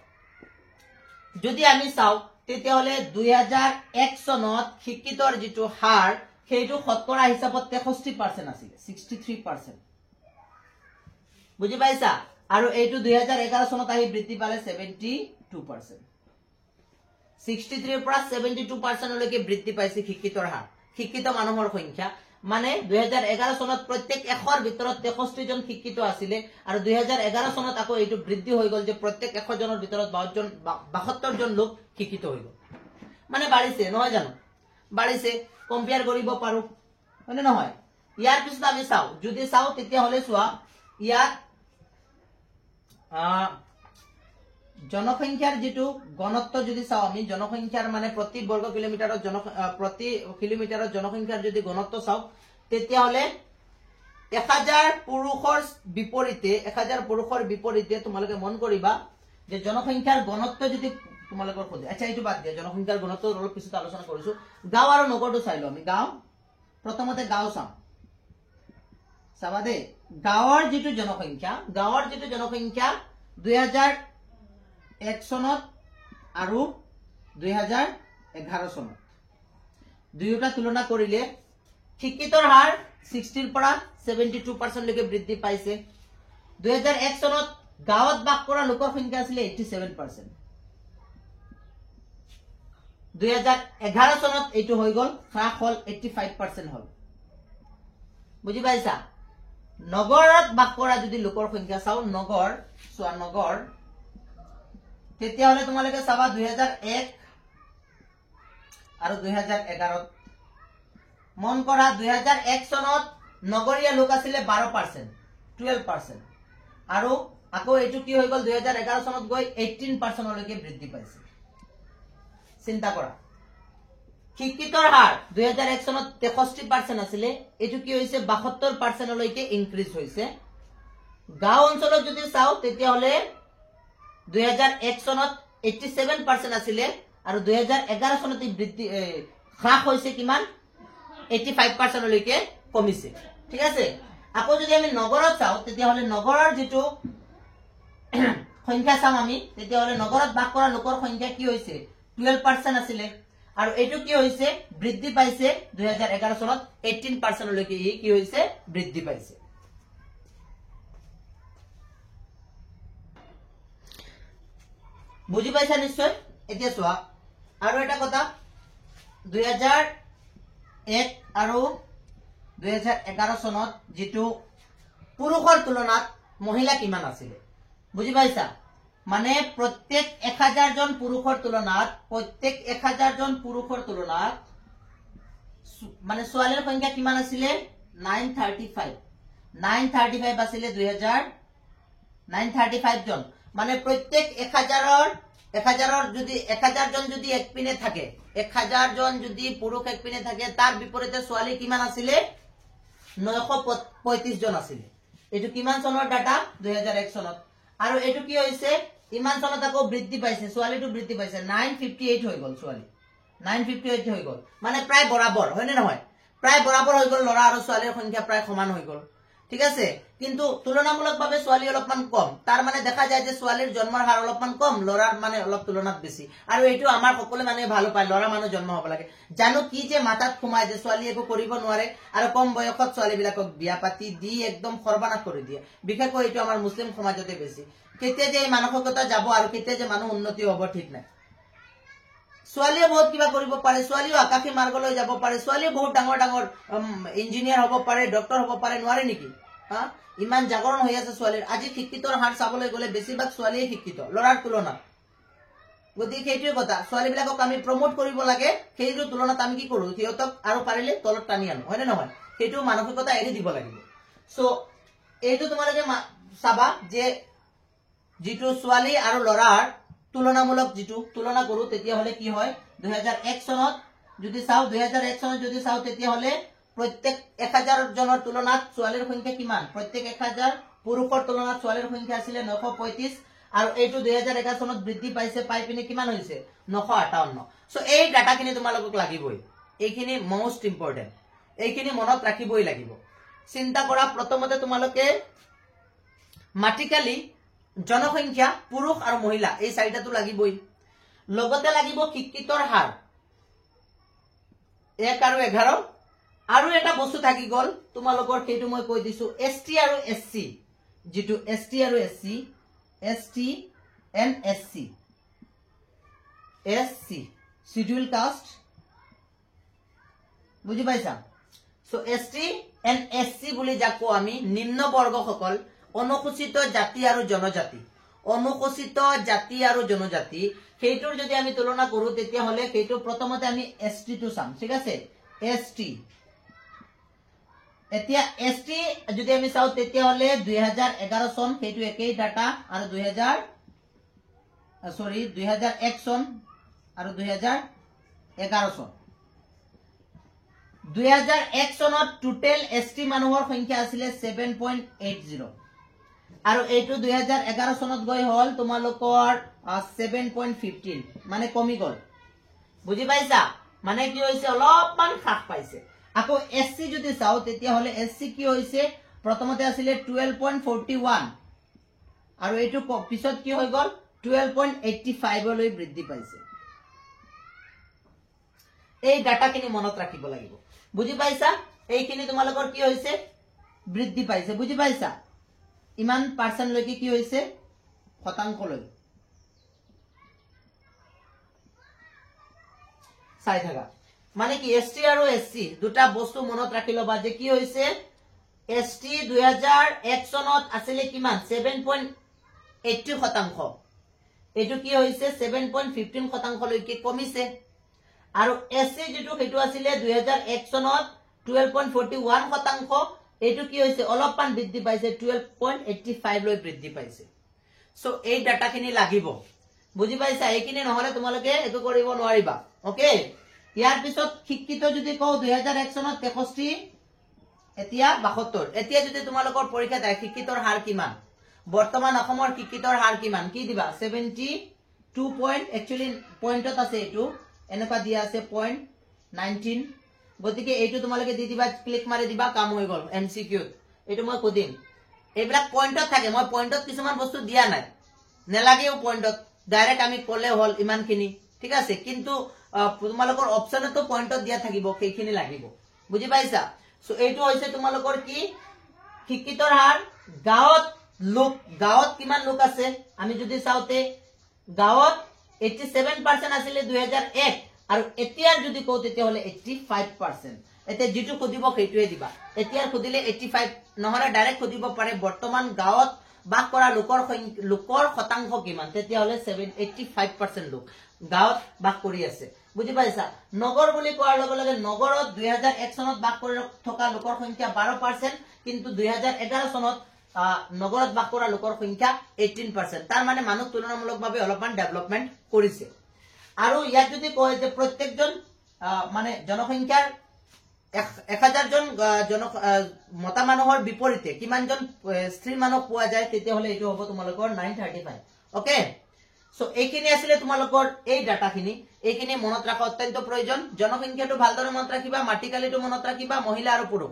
যদি আমি চাও তেতিয়া হলে 2001 চনত শিক্ষিতৰ যেটো হাৰ সেইটো শতকৰা হিচাপত 63% আছিল 63% বুজি পাইছা আৰু এইটো 2011 চনত আহি বৃদ্ধি পালে 72% 63 পৰা 72% লৈকে বৃদ্ধি পাইছে শিক্ষিতৰ হাৰ শিক্ষিত মানুহৰ সংখ্যা মানে 2011 চনত প্ৰত্যেক এশৰ ভিতৰত 63 জন শিক্ষিত আছিল আৰু 2011 চনত আকৌ এইটো বৃদ্ধি হৈ গল যে প্ৰত্যেক 100 জনৰ ভিতৰত 72 জন লোক শিক্ষিত হৈ গল মানে বাঢ়িছে নহয় জানো বাঢ়িছে কম্পেয়াৰ কৰিব পাৰো মানে নহয় ইয়াৰ পিছত আমি চাও যদি চাও তেতিয়া হলে চোৱা ইয়াত জনসংখ্যাৰ যেটো ঘনত্ব যদি চাও আমি জনসংখ্যাৰ মানে প্ৰতি বৰ্গ কিলোমিটাৰত জনসংখ্যাৰ যদি ঘনত্ব চাও তেতিয়া হলে 1000 পুৰুষৰ বিপৰীতে তোমালোকে মন কৰিবা যে জনসংখ্যাৰ ঘনত্ব যদি তোমালোকৰ খোজে আচ্ছা এইটো বাদ দিয়া জনসংখ্যাৰ ঘনত্ব অলপ পিছত আলোচনা কৰিছো গাঁও আৰু নগৰটো চাইলো আমি গাঁও প্ৰথমতে গাঁও চাম চাবা দে গাঁৱৰ যেটো জনসংখ্যা 2001 চনত আৰু 2011 চনত দুয়োটা তুলনা কৰিলে শিক্ষিতৰ হাৰ 60 পৰা 72% লৈকে বৃদ্ধি পাইছে 2001 চনত গাঁৱত বাস কৰা লোকৰ সংখ্যা আছিল 87% 2011 চনত এইটো হৈ গল হ্ৰাস হল 85% হল বুজি পাইছা নগৰত বাস কৰা যদি লোকৰ সংখ্যা চাও নগৰ তেতিয়া হলে তোমালোকে চাবা 2001 আৰু 2011 মন কৰা 2001 চনত নগৰীয়া লোক আছিল 12% আৰু আকৌ এইটো কি হৈ গল 2011 চনত গৈ 18% লৈকে বৃদ্ধি পাইছে চিন্তা কৰা শিক্ষিতৰ হাৰ 2001 চনত 63% আছিলে, এটো কি হৈছে 72% লৈকে ইনক্ৰিজ হৈছে। গাঁও অঞ্চলত যদি চাও তেতিয়া হলে 2001 চনত 87% আছিলে আৰু 2011 চনত বৃদ্ধি হ্ৰাস হৈছে কিমান 85% লৈকে কমিছে। ঠিক আছে, আকৌ যদি আমি নগৰত চাও তেতিয়া হলে নগৰৰ যেটো সংখ্যা চাম আমি, তেতিয়া হলে নগৰত বাস কৰা লোকৰ সংখ্যা কি হৈছে 12% আছিলে আৰু এটো কি হৈছে বৃদ্ধি পাইছে 2011 চনত 18% লৈকে ই কি হৈছে বৃদ্ধি পাইছে। বুজি পাইছা নিশ্চয়। এতিয়া চোৱা আৰু এটা কথা, 2001 আৰু 2011 চনত যেটো পুৰুষৰ তুলনাত মহিলা কিমান আছিলে বুজি পাইছা, মানে প্ৰত্যেক 1000 জন পুৰুষৰ তুলনাত মানে ছোৱালীৰ সংখ্যা কিমান আছিলে 935 আছিলে 935 জন, মানে প্ৰত্যেক 1000 যদি 1000 জন যদি এক পিনে থাকে 1000 জন যদি পুৰুষ এক পিনে থাকে তাৰ বিপৰীতে ছোৱালী কিমান আছিলে 935 জন আছিলে। এটো কিমান চনৰ ডাটা 2001 চনত আৰু এটো কি হৈছে ইমান চনত আকৌ বৃদ্ধি পাইছে, ছোৱালীটো বৃদ্ধি পাইছে 958 হৈ গল, ছোৱালী 958 হৈ গল, মানে প্ৰায় বৰাবৰ হয় নে নহয়, প্ৰায় বৰাবৰ হৈ গল, ল'ৰা আৰু ছোৱালীৰ সংখ্যা প্ৰায় সমান হৈ গল। ঠিক আছে, কিন্তু তুলনামূলকভাৱে ছোৱালী অলপমান কম, তাৰ মানে দেখা যায় যে ছোৱালীৰ জন্মৰ হাৰ অলপমান কম, ল'ৰাৰ মানে অলপ তুলনাত বেছি। আৰু এইটো আমাৰ সকলো মানুহে ভাল পায়, ল'ৰা মানুহ জন্ম হ'ব লাগে, জানো কি যে মাথাত সোমাই যে ছোৱালী একো কৰিব নোৱাৰে আৰু কম বয়সত ছোৱালী বিলাকক বিয়া পাতি দি একদম সৰ্বনাশ কৰি দিয়ে, বিশেষকৈ এইটো আমাৰ মুছলিম সমাজতে বেছি। কেতিয়া যে এই মানসিকতা যাব আৰু কেতিয়া যে মানুহ উন্নতি হ'ব ঠিক নাই। ছোৱালীয়ে বহুত কিবা কৰিব পাৰে, ছোৱালীও আকাশী মাৰ্গলৈ যাব পাৰে, ছোৱালীয়ে বহুত ডাঙৰ ডাঙৰ ইঞ্জিনিয়াৰ হ'ব পাৰে, ডক্টৰ হ'ব পাৰে, নোৱাৰে নেকি? ইমান জাগৰণ হৈ আছে ছোৱালীৰ। আজি শিক্ষিতৰ হাৰ চাবলৈ গ'লে বেছিভাগ ছোৱালীয়ে শিক্ষিত ল'ৰাৰ তুলনাত। গতিকে সেইটোৱে কথা, ছোৱালী বিলাকক আমি প্ৰমোট কৰিব লাগে, সেইটোৰ তুলনাত আমি কি কৰো সিহঁতক আৰু পাৰিলে তলত টানি আনো, হয় নে নহয়? সেইটো মানসিকতা এৰি দিব লাগিব। সো এইটো তোমালোকে চাবা যে যেটো ছোৱালী আৰু ল'ৰাৰ তুলনামূলক যেটো তুলনা কৰো তেতিয়া হলে কি হয় 2001 চনত যদি চাও 2001 চনত যদি চাও তেতিয়া হলে প্ৰত্যেক 1000 জনৰ তুলনাত ছোৱালীৰ সংখ্যা কিমান, প্ৰত্যেক 1000 পুৰুষৰ তুলনাত ছোৱালীৰ সংখ্যা আছিল 935 আৰু এইটো 2011 চনত বৃদ্ধি পাইছে, পাই পিনে কিমান হৈছে 958। সো এই ডাটাখিনি তোমালোকক লাগিবই, এইখিনি মোস্ট ইম্পৰ্টেন্ট, এইখিনি মনত ৰাখিবই লাগিব। চিন্তা কৰা প্ৰথমতে তোমালোকে মাটিকালি জনসংখ্যা পুৰুষ আৰু মহিলা এই চাৰিটাটো লাগিবই, লগতে লাগিব শিক্ষিতৰ হাৰ 1 আৰু 11, আৰু এটা বস্তু থাকি গল তোমালোকৰ, সেইটো মই কৈ দিছো ST আৰু SC, যেটো ST আৰু SC, ST and SC schedule caste, বুজি পাইছা? সো ST and SC বুলি যাক আমি নিম্ন বৰ্গসকল, অনুসূচিত জাতি আৰু জনজাতি, অনুসূচিত জাতি আৰু জনজাতি, সেইটোৰ যদি আমি তুলনা কৰো তেতিয়া হলে সেইটো প্ৰথমতে আমি ST টো চাম। ঠিক আছে, ST এতিয়া ST যদি আমি চাও তেতিয়া হলে 2011 চন সেইটো একেই ডাটা আৰু 2001 চন আৰু 2011 চন। 2001 চনত টোটেল ST মানুহৰ সংখ্যা আছিলে 7.80 আৰু এইটো 2011 চনত গৈ হল তোমালোকৰ 7.15, মানে কমি গল। বুজি পাইছা? মানে কি হৈছে অলপমান হ্ৰাস পাইছে। আকৌ SC যদি চাও তেতিয়া হলে SC কি হৈছে প্ৰথমতে আছিলে 12.41 আৰু এইটো পিছত কি হৈ গল 12.85 লৈ বৃদ্ধি পাইছে। এই ডাটাখিনি মনত ৰাখিব লাগিব। বুজি পাইছা? এইখিনি তোমালোকৰ কি হৈছে বৃদ্ধি পাইছে, বুজি পাইছা? ইমান পাৰ্চেন্ট লৈকে কি হৈছে শতাংশ লৈ চাই থাকা। মানে কি ST আৰু SC দুটা বস্তু মনত ৰাখি লবা যে কি হৈছে ST 2001 চনত আছিল কিমান 7.80 শতাংশ, এটো কি হৈছে 7.15 শতাংশ লৈকে কমিছে। আৰু SC যেটো হেতু আছিল 2001 চনত 12.41 শতাংশ, এটো কি হৈছে অলপমান বৃদ্ধি পাইছে 12.85 লৈ বৃদ্ধি পাইছে। সো এই ডাটাখিনি লাগিব, বুজি পাইছা? এইখিনি নহলে তোমালোকে এটো কৰিব নোৱাৰিবা। ওকে, ইয়াৰ পিছত শিক্ষিত যদি কও 2001 চনত 63 এতিয়া 72 এতিয়া যদি তোমালোকৰ পৰীক্ষা যায় শিক্ষিতৰ হাৰ কিমান বৰ্তমান অসমৰ শিক্ষিতৰ হাৰ কিমান কি দিবা 72 পইণ্ট একচুয়ালি পইণ্টত আছে এটো এনেকা দিয়া আছে 0.19 গতিকে এইটো তোমালোকে দি দিবা ক্লিক মাৰি দিবা কাম হৈ গল এমসিকিউ এটো মই কদিম এইবিলাক পইণ্টত থাকে মই পইণ্টত কিছুমান বস্তু দিয়া নাই নেলাগেও পইণ্টত ডাইৰেক্ট আমি কলে হল ইমানখিনি ঠিক আছে কিন্তু তোমালোকৰ অপচনতো পইণ্টত দিয়া থাকিব সেইখিনি লাগিব বুজি পাইছা সো এইটো হৈছে তোমালোকৰ কি শিক্ষিতৰ হাৰ গাঁৱত কিমান লোক আছে আমি যদি চাওতে গাঁৱত 87% আছিল 2001 আৰু এতিয়াৰ যদি কও তেতিয়া হলে 85% এতিয়া যেটো খুদিব সেইটোৱে দিবা এতিয়াৰ খুদিলে 85 নহলে ডাইৰেক্ট খুদিব পাৰে বৰ্তমান গাঁৱত বাস কৰা লোকৰ শতাংশ কিমান তেতিয়া হলে 85% লোক গাঁৱত বাস কৰি আছে বুজি পাইছা নগৰ বুলি কোৱাৰ লগে লগে নগৰত 2001 চনত বাস কৰি থকা লোকৰ সংখ্যা 12% কিন্তু 2011 চনত নগৰত বাস কৰা লোকৰ সংখ্যা 18% তাৰ মানে মানুহ তুলনামূলকভাৱে অলপমান ডেভেলপমেন্ট কৰিছে আৰু ইয়াত যদি কয় যে প্ৰত্যেকজন মানে জনসংখ্যাৰ 1000 জন মতা মানুহৰ বিপৰীতে কিমানজন স্ত্ৰী মানুহ পোৱা যায় তেতিয়া হলে এটো হ'ব তোমালোকৰ 935 ওকে সো এইখিনি আছিল তোমালোকৰ এই ডাটাখিনি এইখিনি মনত ৰাখা অত্যন্ত প্ৰয়োজন জনসংখ্যাটো ভালদৰে মনত ৰাখিবা মাটিকালিটো মনত ৰাখিবা মহিলা আৰু পুৰুষ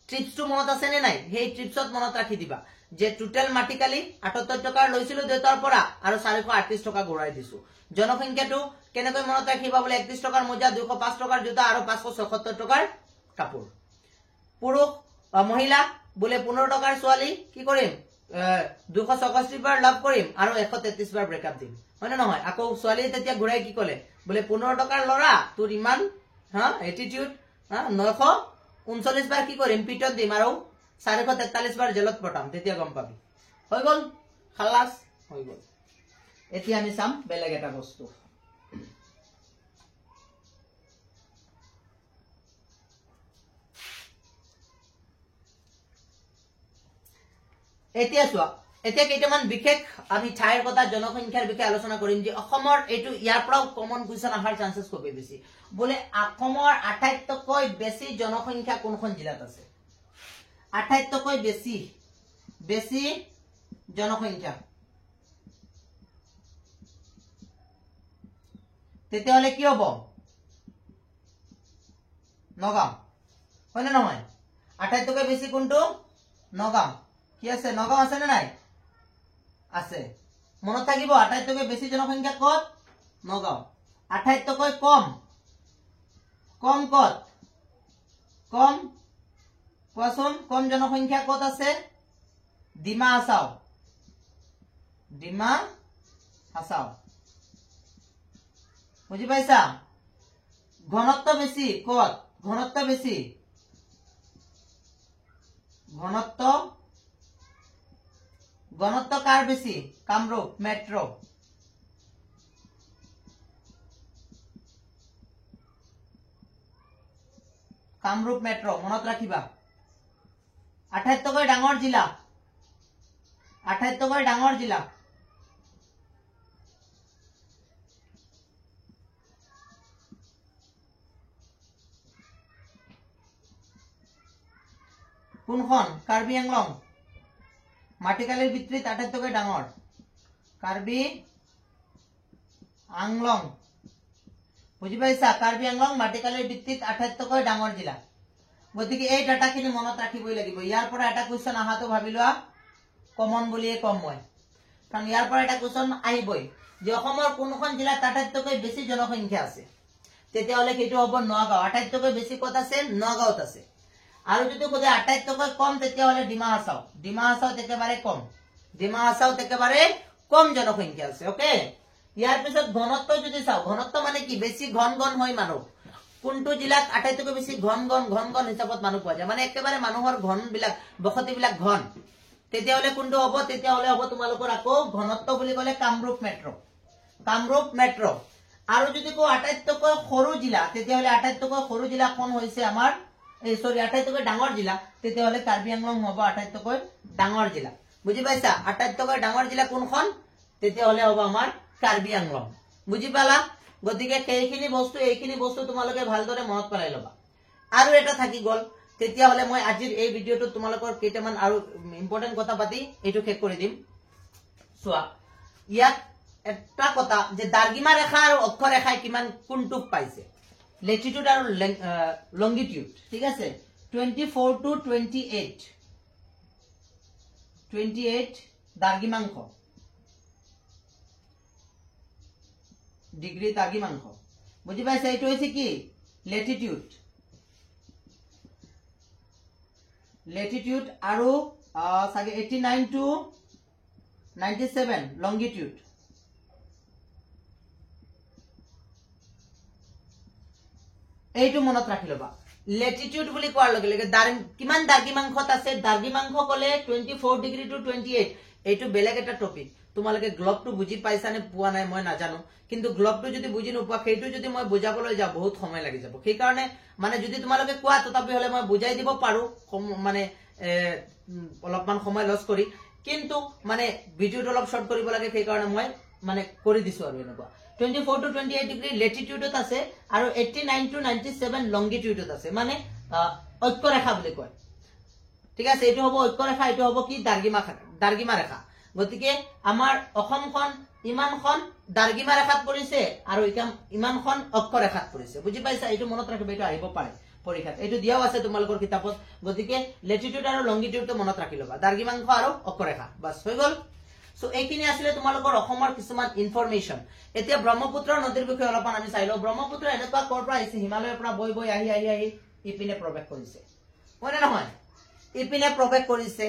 ট্ৰিপসটো মনত আছে নে নাই সেই ট্ৰিপসত মনত ৰাখি দিবা যে টোটাল মাটিকালি 78 টকা লৈছিলো দেউতাৰ পৰা আৰু 438 টকা ঘূৰাই দিছো জনসংখ্যাটো কেনেকৈ মনত ৰাখিবা বলে 31 টকাৰ মোজা 205 টকাৰ জোতা আৰু 577 টকাৰ কাপোৰ পুৰুষ মহিলা বলে 15 টকাৰ ছোৱালী কি কৰিম 264 বাৰ লাভ কৰিম আৰু 133 বাৰ ব্ৰেকআপ দিম হয় না নহয় আকৌ ছোৱালী তেতিয়া ঘূৰাই কি কলে বলে 15 টকাৰ লৰা তোৰ ইমান এটিটিউড 939 বাৰ কি কৰিম পিটত দিম আৰু 443 বাৰ জেলত পঠাম তেতিয়া গম পাবি হৈ গল খালাস হৈ গল এতিয়া আমি চাম বেলেগ এটা বস্তু এতিয়া চোৱা এতিয়া কেইটামান বিশেষ আমি ঠাইৰ কথা জনসংখ্যাৰ বিষয়ে আলোচনা কৰিম যে অসমৰ এটো ইয়াৰ পৰাও কমন কুৱেশ্যন আহাৰ চান্সেস খুব বেছি বলে অসমৰ আটাইতকৈ বেছি জনসংখ্যা কোনখন জিলাত আছে আটাইতকৈ বেছি জনসংখ্যা তেতিয়া হলে কি হ'ব নগাঁও হয় না নহয় আটাইতকৈ বেছি কোনটো নগাঁও কি আছে নগাঁও আছে না নাই আছে মনত থাকিব আটাইতকৈ বেছি জনসংখ্যা কত নগাঁও আটাইতকৈ কম কত কম কোৱাচোন কম জনসংখ্যা কত আছে ডিমা হাছাও বুজি পাইছা ঘনত্ব বেছি কত ঘনত্ব কাৰ বেছি কামৰূপ মেট্ৰো মনত ৰাখিবা আটাইতকৈ ডাঙৰ জিলা কোনখন কাৰ্বি আংলং মাটিকালিৰ ভিত্তিত আটাইতকৈ ডাঙৰ কাৰ্বি আংলং বুজি পাইছা কাৰ্বি আংলং মাটিকালিৰ ভিত্তিত আটাইতকৈ ডাঙৰ জিলা গতিকে এই ডাটাখিনি মনত ৰাখিবই লাগিব ইয়াৰ পৰা এটা কোৱেশ্চন আহাটো ভাবি লোৱা কমন বুলিয়ে কম মই কাৰণ ইয়াৰ পৰা এটা কোৱেশ্চন আহিবই যে অসমৰ কোনখন জিলাত আটাইতকৈ বেছি জনসংখ্যা আছে তেতিয়া হলে কিটো হ'ব নগাঁও আটাইতকৈ বেছি কত আছে নগাঁওত আছে আৰু যদি কোতে আটাইতকৈ কম তেতিয়া হলে ডিমা হাছাও একেবাৰে কম জনসংখ্যা আছে ওকে ইয়াৰ পিছত ঘনত্ব যদি চাও ঘনত্ব মানে কি বেছি ঘন হয় মানুহ কোনটো জিলাত আটাইতকৈ বেছি ঘন হিচাপত মানুহ পোৱা যায় মানে একেবাৰে মানুহৰ ঘন বিলাক বসতি বিলাক ঘন তেতিয়া হলে কোনটো হ'ব তেতিয়া হলে হ'ব তোমালোকৰ আকৌ ঘনত্ব বুলি কলে কামৰূপ মেট্ৰো আৰু যদি কো আটাইতকৈ সৰু জিলা তেতিয়া হলে আটাইতকৈ সৰু জিলা কোন হৈছে আমাৰ আটাইতকৈ ডাঙৰ জিলা তেতিয়া হলে কাৰ্বি আংলং হ'ব আটাইতকৈ ডাঙৰ জিলা বুজি পাইছা আটাইতকৈ ডাঙৰ জিলা কোনখন তেতিয়া হলে হ'ব আমাৰ কাৰ্বি আংলং বুজি পালা গতিকে সেইখিনি বস্তু এইখিনি বস্তু তোমালোকে ভালদৰে মনত পেলাই ল'বা আৰু এটা থাকি গ'ল তেতিয়া হলে মই আজিৰ এই ভিডিওটো তোমালোকৰ কেইটামান আৰু ইম্পৰ্টেন্ট কথা পাতি এইটো শেষ কৰি দিম চোৱা ইয়াত এটা কথা যে দ্ৰাঘিমা ৰেখা আৰু অক্ষ ৰেখাই কিমান কোনটোক পাইছে লেটিটিউড আৰু লংগিটিউড ঠিক আছে 24 to 28 দ্ৰাঘিমাংশ ডিগ্ৰী দ্ৰাঘিমাংশ বুজি পাইছে এইটো হৈছে কি লেটিটিউড আৰু সাগে 89 to 97 লংগিটিউড এইটো মনত ৰাখি লবা লেটিটিউড বুলি কোৱাৰ লগে লগে কিমান দ্ৰাঘিমাংশত আছে দ্ৰাঘিমাংশ কলে 24 ডিগ্ৰী টু 28 এইটো বেলেগ এটা টপিক তোমালোকে গ্লোবটো বুজি পাইছা নে পোৱা নাই মই নাজানো কিন্তু গ্লোবটো যদি বুজি নোপোৱা সেইটো যদি মই বুজাবলৈ যাও বহুত সময় লাগি যাব সেই কাৰণে মানে যদি তোমালোকে কোৱা তথাপি হলে মই বুজাই দিব পাৰো মানে অলপমান সময় লছ কৰি কিন্তু মানে ভিডিওটো অলপ শৰ্ট কৰিব লাগে সেই কাৰণে মই মানে কৰি দিছো আৰু এনেকুৱা 24 to 28 ডিগ্ৰী লেটিটিউডত আছে আৰু 89 to 97 লংগিটিউডত আছে মানে অক্ষ ৰেখা বুলি কয় ঠিক আছে এইটো হ'ব অক্ষ ৰেখা এইটো হ'ব কি দ্ৰাঘিমা ৰেখা গতিকে আমাৰ অসমখন ইমানখন দ্ৰাঘিমা ৰেখাত পৰিছে আৰু ইমানখন অক্ষ ৰেখাত পৰিছে বুজি পাইছা এইটো মনত ৰাখিবা এইটো আহিব পাৰে পৰীক্ষাত এইটো দিয়াও আছে তোমালোকৰ কিতাপত গতিকে লেটিটিউড আৰু লংগিটিউডটো মনত ৰাখি ল'বা দ্ৰাঘিমাংশ আৰু অক্ষ ৰেখা বাস হৈ গ'ল সো এইখিনি আসলে তোমালোকৰ অসমৰ কিছুমান ইনফৰমেশন এতিয়া ব্ৰহ্মপুত্ৰ নদীৰ বিষয়ে অলপমান আমি চাই লওঁ ব্ৰহ্মপুত্ৰ এনেকুৱা কৰ পৰা আহিছে হিমালয়ৰ পৰা বৈ বৈ আহি আহি আহি ইপিনে প্ৰৱেশ কৰিছে হয়নে নহয় ইপিনে প্ৰৱেশ কৰিছে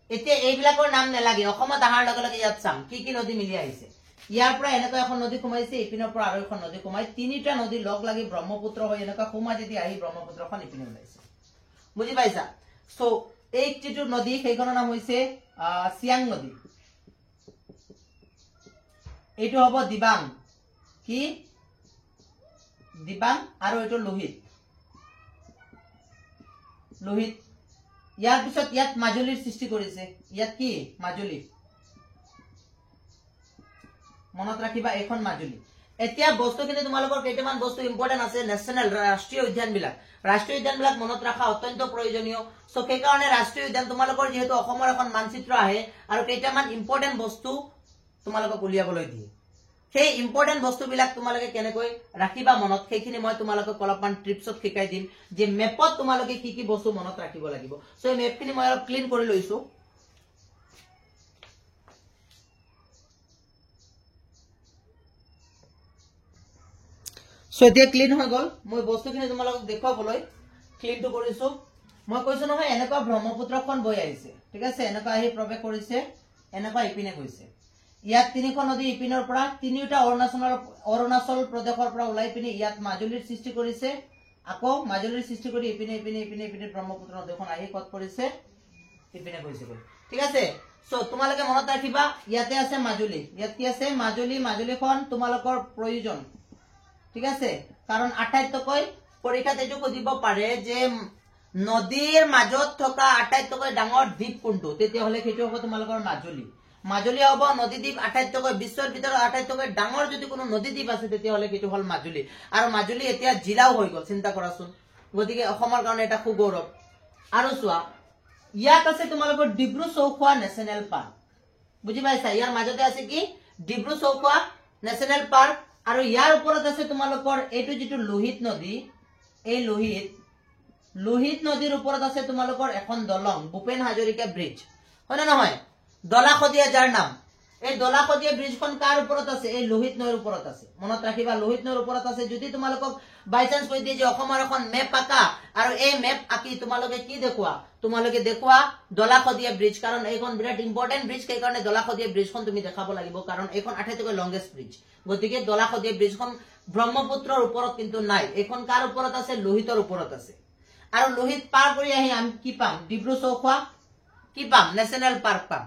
এতিয়া এইবিলাকৰ নাম নেলাগে অসমত আহাৰ লগে লগে ইয়াত চাম কি কি নদী মিলি আহিছে ইয়াৰ পৰা এনেকুৱা এখন নদী সোমাইছে ইপিনৰ পৰা আৰু এখন নদী সোমাই তিনিটা নদী লগ লাগি ব্ৰহ্মপুত্ৰ হৈ এনেকুৱা সোমাই যদি আহি ব্ৰহ্মপুত্ৰখন ইপিনে ওলাইছে বুজি পাইছা সো এই যিটো নদী সেইখনৰ নাম হৈছে চিয়াং নদী এইটো হ'ব দিবাং কি দিবাং আৰু এইটো লোহিত ইয়াৰ পিছত ইয়াত মাজুলীৰ সৃষ্টি কৰিছে ইয়াত কি মাজুলী মনত ৰাখিবা এখন মাজুলী এতিয়া বস্তুখিনি তোমালোকৰ কেইটামান বস্তু ইম্পৰ্টেন্ট আছে নেশনেল ৰাষ্ট্ৰীয় উদ্যানবিলাক মনত ৰাখা অত্যন্ত প্ৰয়োজনীয় সো সেই কাৰণে ৰাষ্ট্ৰীয় উদ্যান তোমালোকৰ যেহেতু অসমৰ এখন মানচিত্ৰ আহে আৰু কেইটামান ইম্পৰ্টেন্ট বস্তু তোমালোকক উলিয়াবলৈ দিয়ে সেই ইম্পৰ্টেন্ট বস্তুবিলাক তোমালোকে কেনেকৈ ৰাখিবা মনত সেইখিনি মই তোমালোকক অলপমান ট্ৰিপছত শিকাই দিম যে মেপত তোমালোকে কি কি বস্তু মনত ৰাখিব লাগিব সো এই মেপখিনি মই অলপ ক্লিন কৰি লৈছো সো এতিয়া ক্লিন হৈ গ'ল মই বস্তুখিনি তোমালোকক দেখুৱাবলৈ ক্লিনটো কৰিছো মই কৈছো নহয় এনেকুৱা ব্ৰহ্মপুত্ৰখন বৈ আহিছে ঠিক আছে এনেকুৱা আহি প্ৰৱেশ কৰিছে এনেকুৱা ইপিনে গৈছে ইয়াত তিনিখন নদী ইপিনৰ পৰা তিনিটা অৰুণাচল প্ৰদেশৰ পৰা ওলাই পিনে ইয়াত মাজুলীৰ সৃষ্টি কৰিছে আকৌ মাজুলীৰ সৃষ্টি কৰি ইপিনে ব্ৰহ্মপুত্ৰ নদীখন আহি কত পৰিছে ইপিনে গৈছে ঠিক আছে সো তোমালোকে মনত ৰাখিবা ইয়াতে আছে মাজুলী ইয়াত কি আছে মাজুলীখন তোমালোকৰ প্ৰয়োজন ঠিক আছে কাৰণ আটাইতকৈ পৰীক্ষাত এইটো সুধিব পাৰে যে নদীৰ মাজত থকা আটাইতকৈ ডাঙৰ দ্বীপ কোনটো তেতিয়া হলে সেইটো হ'ব তোমালোকৰ মাজুলী হ'ব নদীদ্বীপ আটাইতকৈ বিশ্বৰ ভিতৰত আটাইতকৈ ডাঙৰ যদি কোনো নদীদ্বীপ আছে তেতিয়া হলে সেইটো হল মাজুলী আৰু মাজুলী এতিয়া জিলাও হৈ গ'ল চিন্তা কৰাচোন গতিকে অসমৰ কাৰণে এটা সুগৌৰৱ আৰু চোৱা ইয়াত আছে তোমালোকৰ ডিব্ৰু-চৌখোৱা নেশনেল পাৰ্ক বুজি পাইছা ইয়াৰ মাজতে আছে কি ডিব্ৰু-চৌখোৱা নেশনেল পাৰ্ক আৰু ইয়াৰ ওপৰত আছে তোমালোকৰ এইটো যিটো লোহিত নদী এই লোহিত নদীৰ ওপৰত আছে তোমালোকৰ এখন দলং ভূপেন হাজৰিকা ব্ৰিজ হয় না নহয় দলাখদিয়া যাৰ নাম এই দলাখদিয়া ব্ৰিজখন কাৰ ওপৰত আছে এই লোহিত নৈৰ ওপৰত আছে মনত ৰাখিবা লোহিত নৈৰ ওপৰত আছে যদি তোমালোকক বাই চান্স কৈ দিয়ে যে অসমৰ এখন মেপ আঁকা আৰু এই মেপ আঁকি তোমালোকে কি দেখুৱা দলাখদিয়া ব্ৰিজ কাৰণ এইখন বিৰাট ইম্পৰ্টেন্ট ব্ৰিজ সেই কাৰণে দলাখদিয়া ব্ৰিজখন তুমি দেখাব লাগিব কাৰণ এইখন আটাইতকৈ লংগেষ্ট ব্ৰিজ গতিকে দলাখদিয়া ব্ৰিজখন ব্ৰহ্মপুত্ৰৰ ওপৰত কিন্তু নাই এইখন কাৰ ওপৰত আছে লোহিতৰ ওপৰত আছে আৰু লোহিত পাৰ কৰি আহি আমি কি পাম ডিব্ৰু-চৌখোৱা কি পাম নেশনেল পাৰ্ক পাম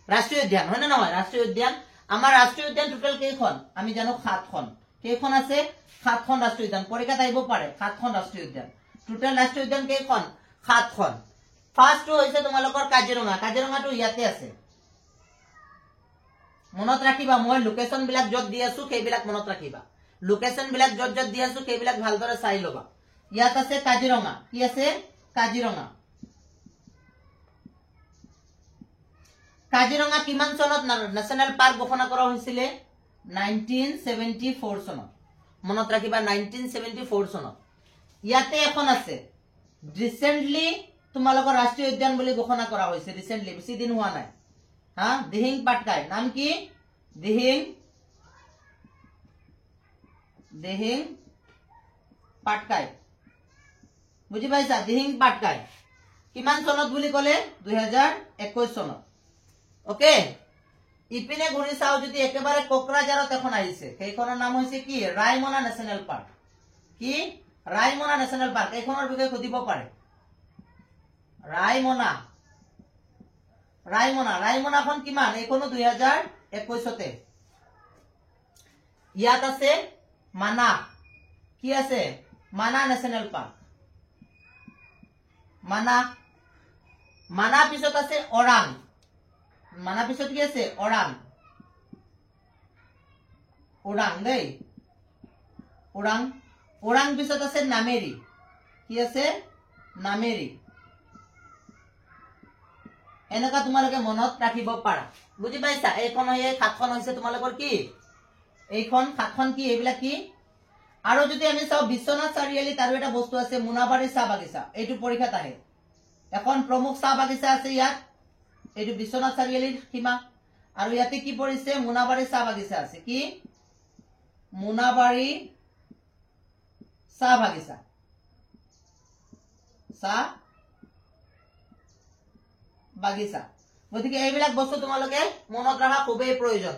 ৰাষ্ট্ৰীয় উদ্যান হয় না নহয় ৰাষ্ট্ৰীয় উদ্যান আমাৰ ৰাষ্ট্ৰীয় উদ্যান টোটাল কেইখন আমি জানো 7খন কেইখন আছে 7খন ৰাষ্ট্ৰীয় উদ্যান পৰীক্ষাত আহিব পাৰে 7খন ৰাষ্ট্ৰীয় উদ্যান টোটাল ৰাষ্ট্ৰীয় উদ্যান কেইখন 7খন ফাৰ্ষ্টটো হৈছে তোমালোকৰ কাজিৰঙাটো ইয়াতে আছে মনত ৰাখিবা মই লোকেশন বিলাক যত দি আছো সেইবিলাক মনত ৰাখিবা লোকেশন বিলাক যত যত দি আছো সেইবিলাক ভালদৰে চাই লবা ইয়াত আছে কাজিৰঙা কি আছে কাজিৰঙা কাজিৰঙা কিমান চনত নেশনেল পাৰ্ক ঘোষণা কৰা হৈছিল 1974 চনত মনত ৰাখিবা 1974 চনত ইয়াতে এখন আছে ৰিসেন্টলি তোমালোকৰ ৰাষ্ট্ৰীয় উদ্যান বুলি ঘোষণা কৰা হৈছে ৰিসেন্টলি বেছি দিন হোৱা নাই হা দিহিং পাটকাই নাম কি দিহিং পাটকাই বুজি পাইছা দিহিং পাটকাই কিমান চনত বুলি ক'লে 2021 চনত ওকে ইপিনে ঘূৰি চাও যদি একেবাৰে কোকৰাঝাৰত এখন আহিছে সেইখনৰ নাম হৈছে কি ৰায়মনা নেশনেল পাৰ্ক কি ৰায়মনা নেশনেল পাৰ্ক এইখনৰ বিষয়ে সুধিব পাৰে ৰায়মনাখন কিমান এইখনো 2021 তে ইয়াত আছে মানা কি আছে মানা নেশনেল পাৰ্ক মানা পিছত আছে ওৰাং মানা পিছত কি আছে ওৰাং দেই ওৰাং পিছত আছে নামেৰি কি আছে নামেৰি এনেকা তোমালোকে মনত ৰাখিব পাৰা বুজি পাইছা এইখন এই সাতখন হৈছে তোমালোকৰ কি এইখন সাতখন কি এইবিলাক কি আৰু যদি আমি চাও বিশ্বনাথ চাৰিআলিত আৰু এটা বস্তু আছে মুনাবাৰী চাহ বাগিচা এইটো পৰীক্ষাত আহে এখন প্ৰমুখ চাহ বাগিচা আছে ইয়াত এইটো বিশ্বনাথ চাৰিআলিৰ সীমা আৰু ইয়াতে কি পৰিছে মুনাবাৰী চাহ বাগিচা আছে কি মুনাবাৰী চাহ বাগিচা গতিকে এইবিলাক বস্তু তোমালোকে মনত ৰাখা খুবেই প্ৰয়োজন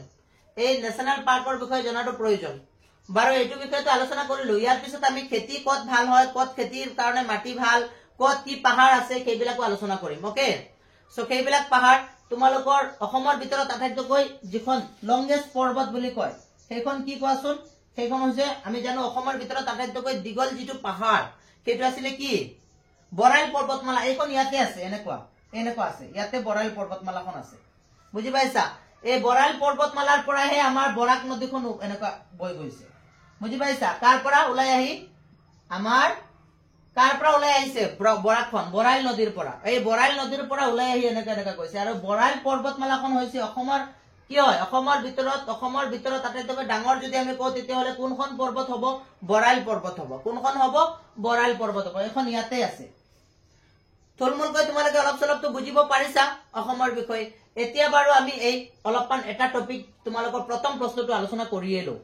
এই নেশনেল পাৰ্কৰ বিষয়ে জনাটো প্ৰয়োজন বাৰু এইটো বিষয়টো আলোচনা কৰিলো ইয়াৰ পিছত আমি খেতি কত ভাল হয় কত খেতিৰ কাৰণে মাটি ভাল কত কি পাহাৰ আছে সেইবিলাকো আলোচনা কৰিম ওকে সো সেইবিলাক পাহাৰ তোমালোকৰ অসমৰ ভিতৰত আটাইতকৈ যিখন লংগেষ্ট পৰ্বত বুলি কয় সেইখন কি কোৱাচোন সেইখন হৈছে আমি জানো অসমৰ ভিতৰত আটাইতকৈ দীঘল যিটো পাহাৰ সেইটো আছিল কি বৰাইল পৰ্বতমালা এইখন ইয়াতে আছে এনেকুৱা আছে ইয়াতে বৰাইল পৰ্বতমালাখন আছে বুজি পাইছা এই বৰাইল পৰ্বতমালাৰ পৰাহে আমাৰ বৰাক নদীখন এনেকুৱা বৈ গৈছে বুজি পাইছা কাৰ পৰা ওলাই আহি আমাৰ কাৰ পৰা ওলাই আহিছে বৰাকখন বৰাইল নদীৰ পৰা এই বৰাইল নদীৰ পৰা ওলাই আহি এনেকা গৈছে আৰু বৰাইল পৰ্বতমালাখন হৈছে অসমৰ কি হয় অসমৰ ভিতৰত আটাইতকৈ ডাঙৰ যদি আমি কওঁ তেতিয়াহলে কোনখন পৰ্বত হ'ব বৰাইল পৰ্বত হ'ব কোনখন হ'ব বৰাইল পৰ্বত হ'ব এখন ইয়াতে আছে থলমূলকৈ তোমালোকে অলপ চলপটো বুজিব পাৰিছা অসমৰ বিষয়ে এতিয়া বাৰু আমি এই অলপমান এটা টপিক তোমালোকৰ প্ৰথম প্ৰশ্নটো আলোচনা কৰিয়ে লও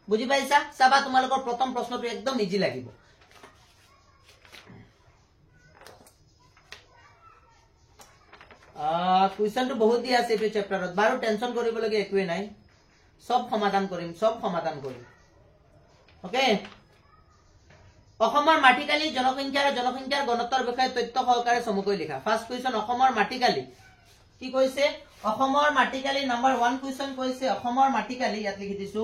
বুজি পাইছা চাবা তোমালোকৰ প্ৰথম প্ৰশ্নটো একদম ইজি লাগিব কুৱেশ্যনটো বহুত দি আছে এই চেপ্টাৰত বাৰু টেনচন কৰিবলগীয়া একোৱে নাই সব সমাধান কৰিম ওকে অসমৰ মাটিকালি জনসংখ্যাৰ গণতৰ বিষয়ে তথ্য সহকাৰে চমুকৈ লিখা ফাৰ্স্ট কুৱেশ্যন অসমৰ মাটিকালি কি কৈছে অসমৰ মাটিকালি নম্বৰ 1 কুৱেশ্যন কৈছে অসমৰ মাটিকালি ইয়াত লিখি দিছো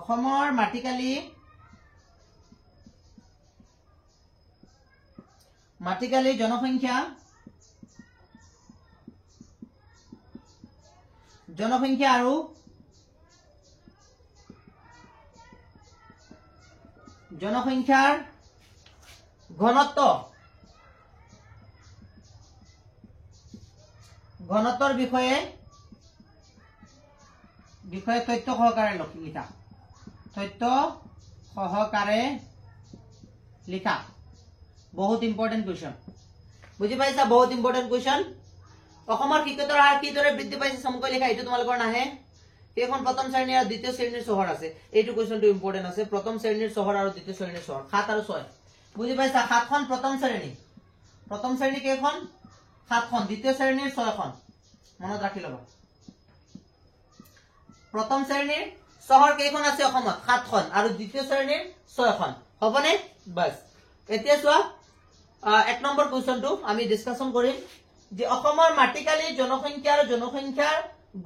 অসমৰ মাটিকালি জনসংখ্যা আৰু জনসংখ্যাৰ ঘনত্বৰ বিষয়ে তথ্য সহকাৰে লিখা বহুত ইম্পৰ্টেন্ট কুৱেশ্যন বুজি পাইছা বহুত ইম্পৰ্টেন্ট কুৱেশ্যন অসমৰ শিক্ষিতৰ হাৰ কিদৰে বৃদ্ধি পাইছে চমুকৈ লিখা এইটো তোমালোকৰ নাহে কেইখন প্ৰথম শ্ৰেণীৰ আৰু দ্বিতীয় শ্ৰেণীৰ চহৰ আছে এইটো কুৱেশ্যনটো ইম্পৰ্টেন্ট আছে প্ৰথম শ্ৰেণীৰ চহৰ আৰু দ্বিতীয় শ্ৰেণীৰ চহৰ 7 আৰু 6 বুজি পাইছা 7খন প্ৰথম শ্ৰেণী কেইখন 7খন দ্বিতীয় শ্ৰেণীৰ 6খন মনত ৰাখি লবা প্ৰথম শ্ৰেণীৰ চহৰ কেইখন আছে অসমত 7খন আৰু দ্বিতীয় শ্ৰেণীৰ 6খন হবনে বাস এতিয়া চোৱা 1 নম্বৰ কুৱেশ্যনটো আমি ডিসকাশন কৰিম যে অসমৰ মাটিকালি জনসংখ্যাৰ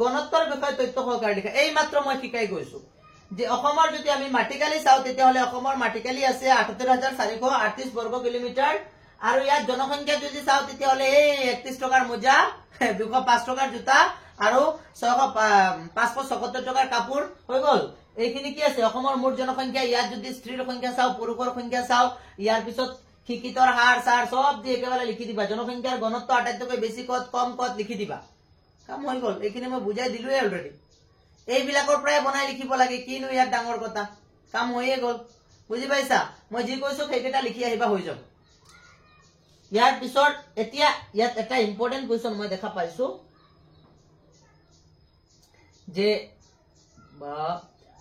গণত্বৰ বিষয়ে তথ্য সহকাৰে লিখা এই মাত্ৰ মই শিকাই গৈছো যে অসমৰ যদি আমি মাটিকালি চাও তেতিয়াহলে অসমৰ মাটিকালি আছে 78438 বৰ্গ কিলোমিটাৰ আৰু ইয়াত জনসংখ্যা যদি চাও তেতিয়াহলে এই 31 টকাৰ মোজা 205 টকাৰ জোতা আৰু 577 টকাৰ কাপোৰ হৈ গল এইখিনি কি আছে অসমৰ মুঠ জনসংখ্যা ইয়াত যদি স্ত্ৰীৰ সংখ্যা চাও পুৰুষৰ সংখ্যা চাও ইয়াৰ পিছত শিক্ষিতৰ হাৰ সাৰ সব দি একেবাৰে লিখি দিবা জনসংখ্যাৰ ঘনত্ব আটাইতকৈ বেছি কত কম কত লিখি দিবা কাম হৈ গল এইখিনি মই বুজাই দিলোৱে অলৰেডি এইবিলাকৰ প্ৰায় বনাই লিখিব লাগে কিনো ইয়াত ডাঙৰ কথা কাম হৈয়ে গল বুজি পাইছা মই যি কৈছো সেইটা লিখি আহিবা হৈ যাব ইয়াৰ পিছত এতিয়া ইয়াত এটা ইম্পৰ্টেন্ট কোৱেশ্চন মই দেখা পাইছো যে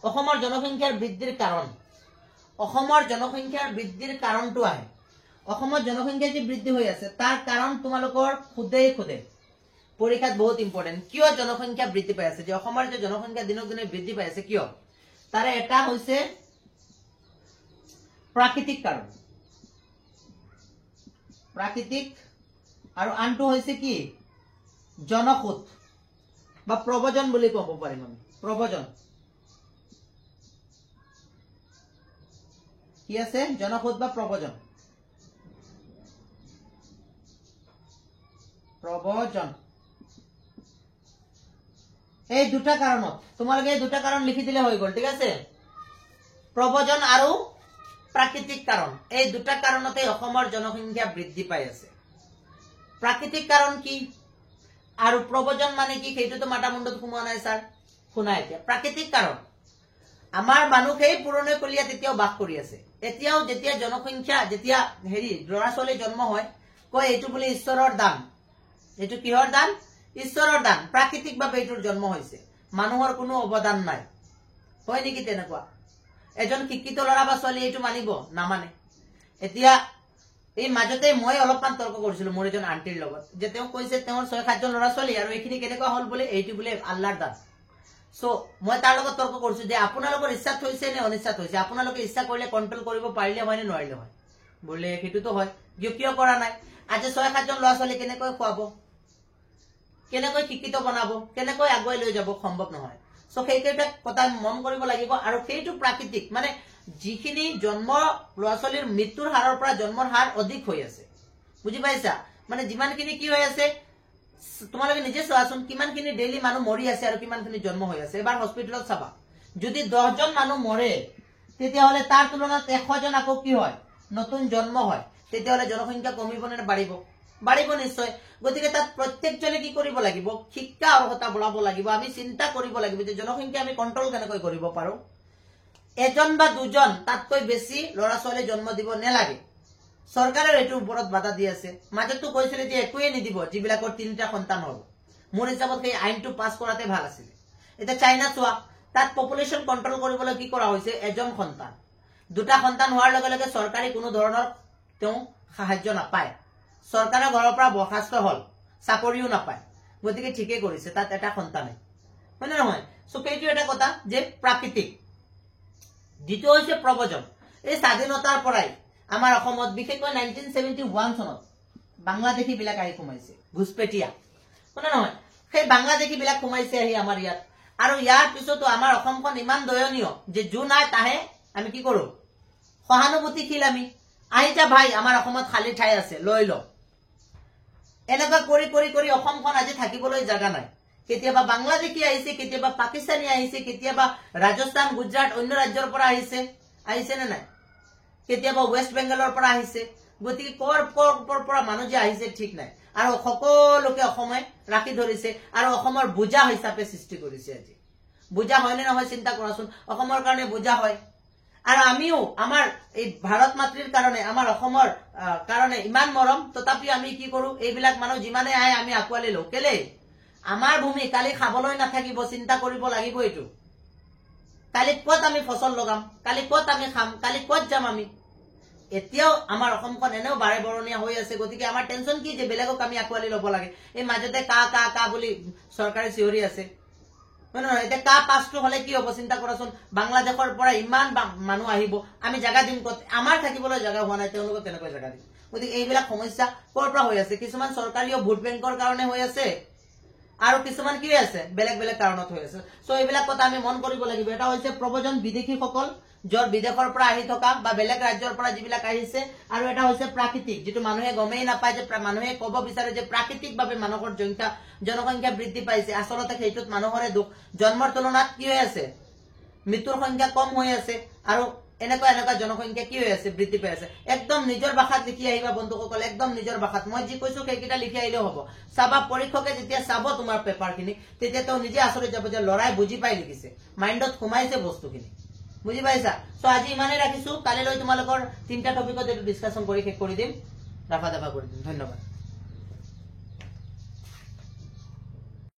অসমৰ জনসংখ্যাৰ বৃদ্ধিৰ কাৰণ অসমৰ জনসংখ্যাৰ বৃদ্ধিৰ কাৰণটো আহে অসমৰ জনসংখ্যা যে বৃদ্ধি হৈ আছে তাৰ কাৰণ তোমালোকৰ খুদে পৰীক্ষাত বহুত ইম্পৰ্টেন্ট কিয় জনসংখ্যা বৃদ্ধি পাই আছে যে অসমৰ যে জনসংখ্যা দিনক দিনে বৃদ্ধি পাই আছে কিয় তাৰে এটা হৈছে প্ৰাকৃতিক কাৰণ প্ৰাকৃতিক আৰু আনটো হৈছে কি জনসূত বা প্ৰব্ৰজন বুলি ক'ব পাৰিম আমি প্ৰব্ৰজন কি আছে জনসূত বা প্ৰব্ৰজন এই দুটা কাৰণত তোমালোকে এই দুটা কাৰণ লিখি দিলে হৈ গল ঠিক আছে প্ৰব্ৰজন আৰু প্ৰাকৃতিক কাৰণ এই দুটা কাৰণতে অসমৰ জনসংখ্যা বৃদ্ধি পাই আছে প্ৰাকৃতিক কাৰণ কি আৰু প্ৰব্ৰজন মানে কি সেইটোতো মাটামুণ্ডত সোমোৱা নাই স্যাৰ শুনা এতিয়া প্ৰাকৃতিক কাৰণ আমাৰ মানুহ সেই পুৰণি কলিয়াত এতিয়াও বাস কৰি আছে এতিয়াও যেতিয়া জনসংখ্যা যেতিয়া হেৰি ল'ৰা ছোৱালী জন্ম হয় কয় এইটো বুলি ঈশ্বৰৰ দান এইটো কিহৰ দান ঈশ্বৰৰ দান প্ৰাকৃতিকভাৱে এইটোৰ জন্ম হৈছে মানুহৰ কোনো অৱদান নাই হয় নেকি তেনেকুৱা এজন শিক্ষিত ল'ৰা বা ছোৱালী এইটো মানিব নামানে এতিয়া এই মাজতে মই অলপমান তৰ্ক কৰিছিলো মোৰ এজন আন্টিৰ লগত যে তেওঁ কৈছে তেওঁৰ 6-7 জন ল'ৰা ছোৱালী আৰু এইখিনি কেনেকুৱা হল বোলে এইটো বোলে আল্লাহৰ দান সো মই তাৰ লগত তৰ্ক কৰিছো যে আপোনালোকৰ ইচ্ছাত হৈছে নে অনিচ্ছাত হৈছে আপোনালোকে ইচ্ছা কৰিলে কন্ট্ৰোল কৰিব পাৰিলে হয় নে নোৱাৰিলে হয় বোলে সেইটোতো হয় কিয় কৰা নাই আজি 6-7 জন ল'ৰা ছোৱালী কেনেকৈ খুৱাব কেনেকৈ শিক্ষিত বনাব কেনেকৈ আগুৱাই লৈ যাব সম্ভৱ নহয় সো সেইকেইটা কথা মন কৰিব লাগিব আৰু সেইটো প্ৰাকৃতিক মানে যিখিনি জন্ম ল'ৰা ছোৱালীৰ মৃত্যুৰ হাৰৰ পৰা জন্মৰ হাৰ অধিক হৈ আছে বুজি পাইছা মানে যিমানখিনি কি হৈ আছে তোমালোকে নিজে চোৱাচোন কিমানখিনি ডেইলি মানুহ মৰি আছে আৰু কিমানখিনি জন্ম হৈ আছে এবাৰ হস্পিটেলত চাবা যদি 10 জন মানুহ মৰে তেতিয়াহলে তাৰ তুলনাত 100 জন আকৌ কি হয় নতুন জন্ম হয় তেতিয়াহলে জনসংখ্যা কমিব নে বাঢ়িব নিশ্চয় গতিকে তাত প্ৰত্যেকজনে কি কৰিব লাগিব শিক্ষা অৰ্হতা বঢ়াব লাগিব আমি চিন্তা কৰিব লাগিব যে জনসংখ্যা আমি কন্ট্ৰোল কেনেকৈ কৰিব পাৰো এজন বা দুজন তাতকৈ বেছি ল'ৰা ছোৱালী জন্ম দিব নেলাগে চৰকাৰৰ এইটোৰ ওপৰত বাধা দি আছে মাজতো কৈছিলে যে একোৱে নিদিব যিবিলাকৰ 3টা সন্তান হ'ব মোৰ হিচাপত সেই আইনটো পাছ কৰাতে ভাল আছিল এটা চাইনা চোৱা তাত পপুলেশন কন্ট্ৰোল কৰিবলৈ কি কৰা হৈছে এজন সন্তান দুটা সন্তান হোৱাৰ লগে লগে চৰকাৰী কোনো ধৰণৰ তেওঁ সাহায্য নাপায় চৰকাৰৰ ঘৰৰ পৰা বৰখাস্ত হল চাকৰিও নাপায় গতিকে ঠিকে কৰিছে তাত এটা সন্তানে হয় নহয় সো সেইটো এটা কথা যে প্ৰাকৃতিক দ্বিতীয় হৈছে প্ৰব্ৰজন এই স্বাধীনতাৰ পৰাই আমাৰ অসমত বিশেষকৈ 1971 চনত বাংলাদেশী বিলাক আহি সোমাইছে ঘুসপেটিয়া হয় নহয় সেই বাংলাদেশী বিলাক সোমাইছে আহি আমাৰ ইয়াত আৰু ইয়াৰ পিছতো আমাৰ অসমখন ইমান দয়নীয় যে জু নাই তাহে আমি কি কৰো সহানুভূতিশীল আমি আহি যা ভাই আমাৰ অসমত খালি ঠাই আছে লৈ ল এনেকুৱা কৰি অসমখন আজি থাকিবলৈ জাগা নাই কেতিয়াবা বাংলাদেশী আহিছে কেতিয়াবা পাকিস্তানী আহিছে কেতিয়াবা ৰাজস্থান গুজৰাট অন্য ৰাজ্যৰ পৰা আহিছে নে নাই কেতিয়াবা ওয়েস্ট বেংগলৰ পৰা আহিছে গতিকে কৰ পৰা মানুহ যে আহিছে ঠিক নাই আৰু সকলোকে অসমে ৰাখি ধৰিছে আৰু অসমৰ বুজা হিচাপে সৃষ্টি কৰিছে আজি বুজা হয় নে নহয় চিন্তা কৰাচোন অসমৰ কাৰণে বুজা হয় আৰু আমিও আমাৰ এই ভাৰত মাতৃৰ কাৰণে আমাৰ অসমৰ কাৰণে ইমান মৰম তথাপিও আমি কি কৰো এইবিলাক মানুহ যিমানে আহে আমি আঁকোৱালি লওঁ কেলে আমাৰ ভূমি কালি খাবলৈ নাথাকিব চিন্তা কৰিব লাগিব এইটো কালি কত আমি ফসল লগাম কালি কত আমি খাম কালি কত যাম আমি এতিয়াও আমাৰ অসমখন এনেও বাৰে বৰণীয়া হৈ আছে গতিকে আমাৰ টেনচন কি যে বেলেগক আমি আঁকোৱালি ল'ব লাগে এই মাজতে কা বুলি চৰকাৰে চিঞৰি আছে মানে নহয় এটা কা পাছটো হলে কি হ'ব চিন্তা কৰাচোন বাংলাদেশৰ পৰা ইমান মানুহ আহিব আমি জায়গা দিম কত আমাৰ থাকিবলৈ জায়গা হোৱা নাই তেওঁলোকক কেনেকৈ জায়গা দিম গতিকে এইবিলাক সমস্যা কৰ পৰা হৈ আছে কিছুমান চৰকাৰীয় ভোট বেংকৰ কাৰণে হৈ আছে আৰু কিছুমান কি আছে বেলেগ কাৰণত হৈ আছে সো এইবিলাক কথা আমি মন কৰিব লাগিব এটা হৈছে প্ৰব্ৰজন বিদেশীসকল জ্বৰ বিদেশৰ পৰা আহি থকা বা বেলেগ ৰাজ্যৰ পৰা যিবিলাক আহিছে, আৰু এটা হৈছে প্ৰাকৃতিক, যিটো মানুহে গমেই নাপায়, যে মানুহে ক'ব বিচাৰে যে প্ৰাকৃতিকভাৱে মানুহৰ জনসংখ্যা বৃদ্ধি পাইছে, আচলতে সেইটোত মানুহৰে দুখ। জন্মৰ তুলনাত কি হৈ আছে, মৃত্যুৰ সংখ্যা কম হৈ আছে, আৰু এনেকুৱা জনসংখ্যা কি হৈ আছে, বৃদ্ধি পাই আছে। একদম নিজৰ ভাষাত লিখি আহিবা বন্ধুসকল, একদম নিজৰ ভাষাত। মই যি কৈছো সেইকেইটা লিখি আহিলেও হ'ব। চাবা পৰীক্ষকে যেতিয়া চাব তোমাৰ পেপাৰখিনি, তেতিয়া তেওঁ নিজে আচৰিত যাব যে ল'ৰাই বুজি পাই লিখিছে, মাইণ্ডত সোমাইছে বস্তুখিনি। বুজি পাইছা? চ' আজি ইমানেই ৰাখিছো, কালিলৈ তোমালোকৰ 3টা টপিকত এইটো ডিছকাশ্যন কৰি শেষ কৰি দিম, ৰাফা দাফা কৰি দিম। ধন্যবাদ।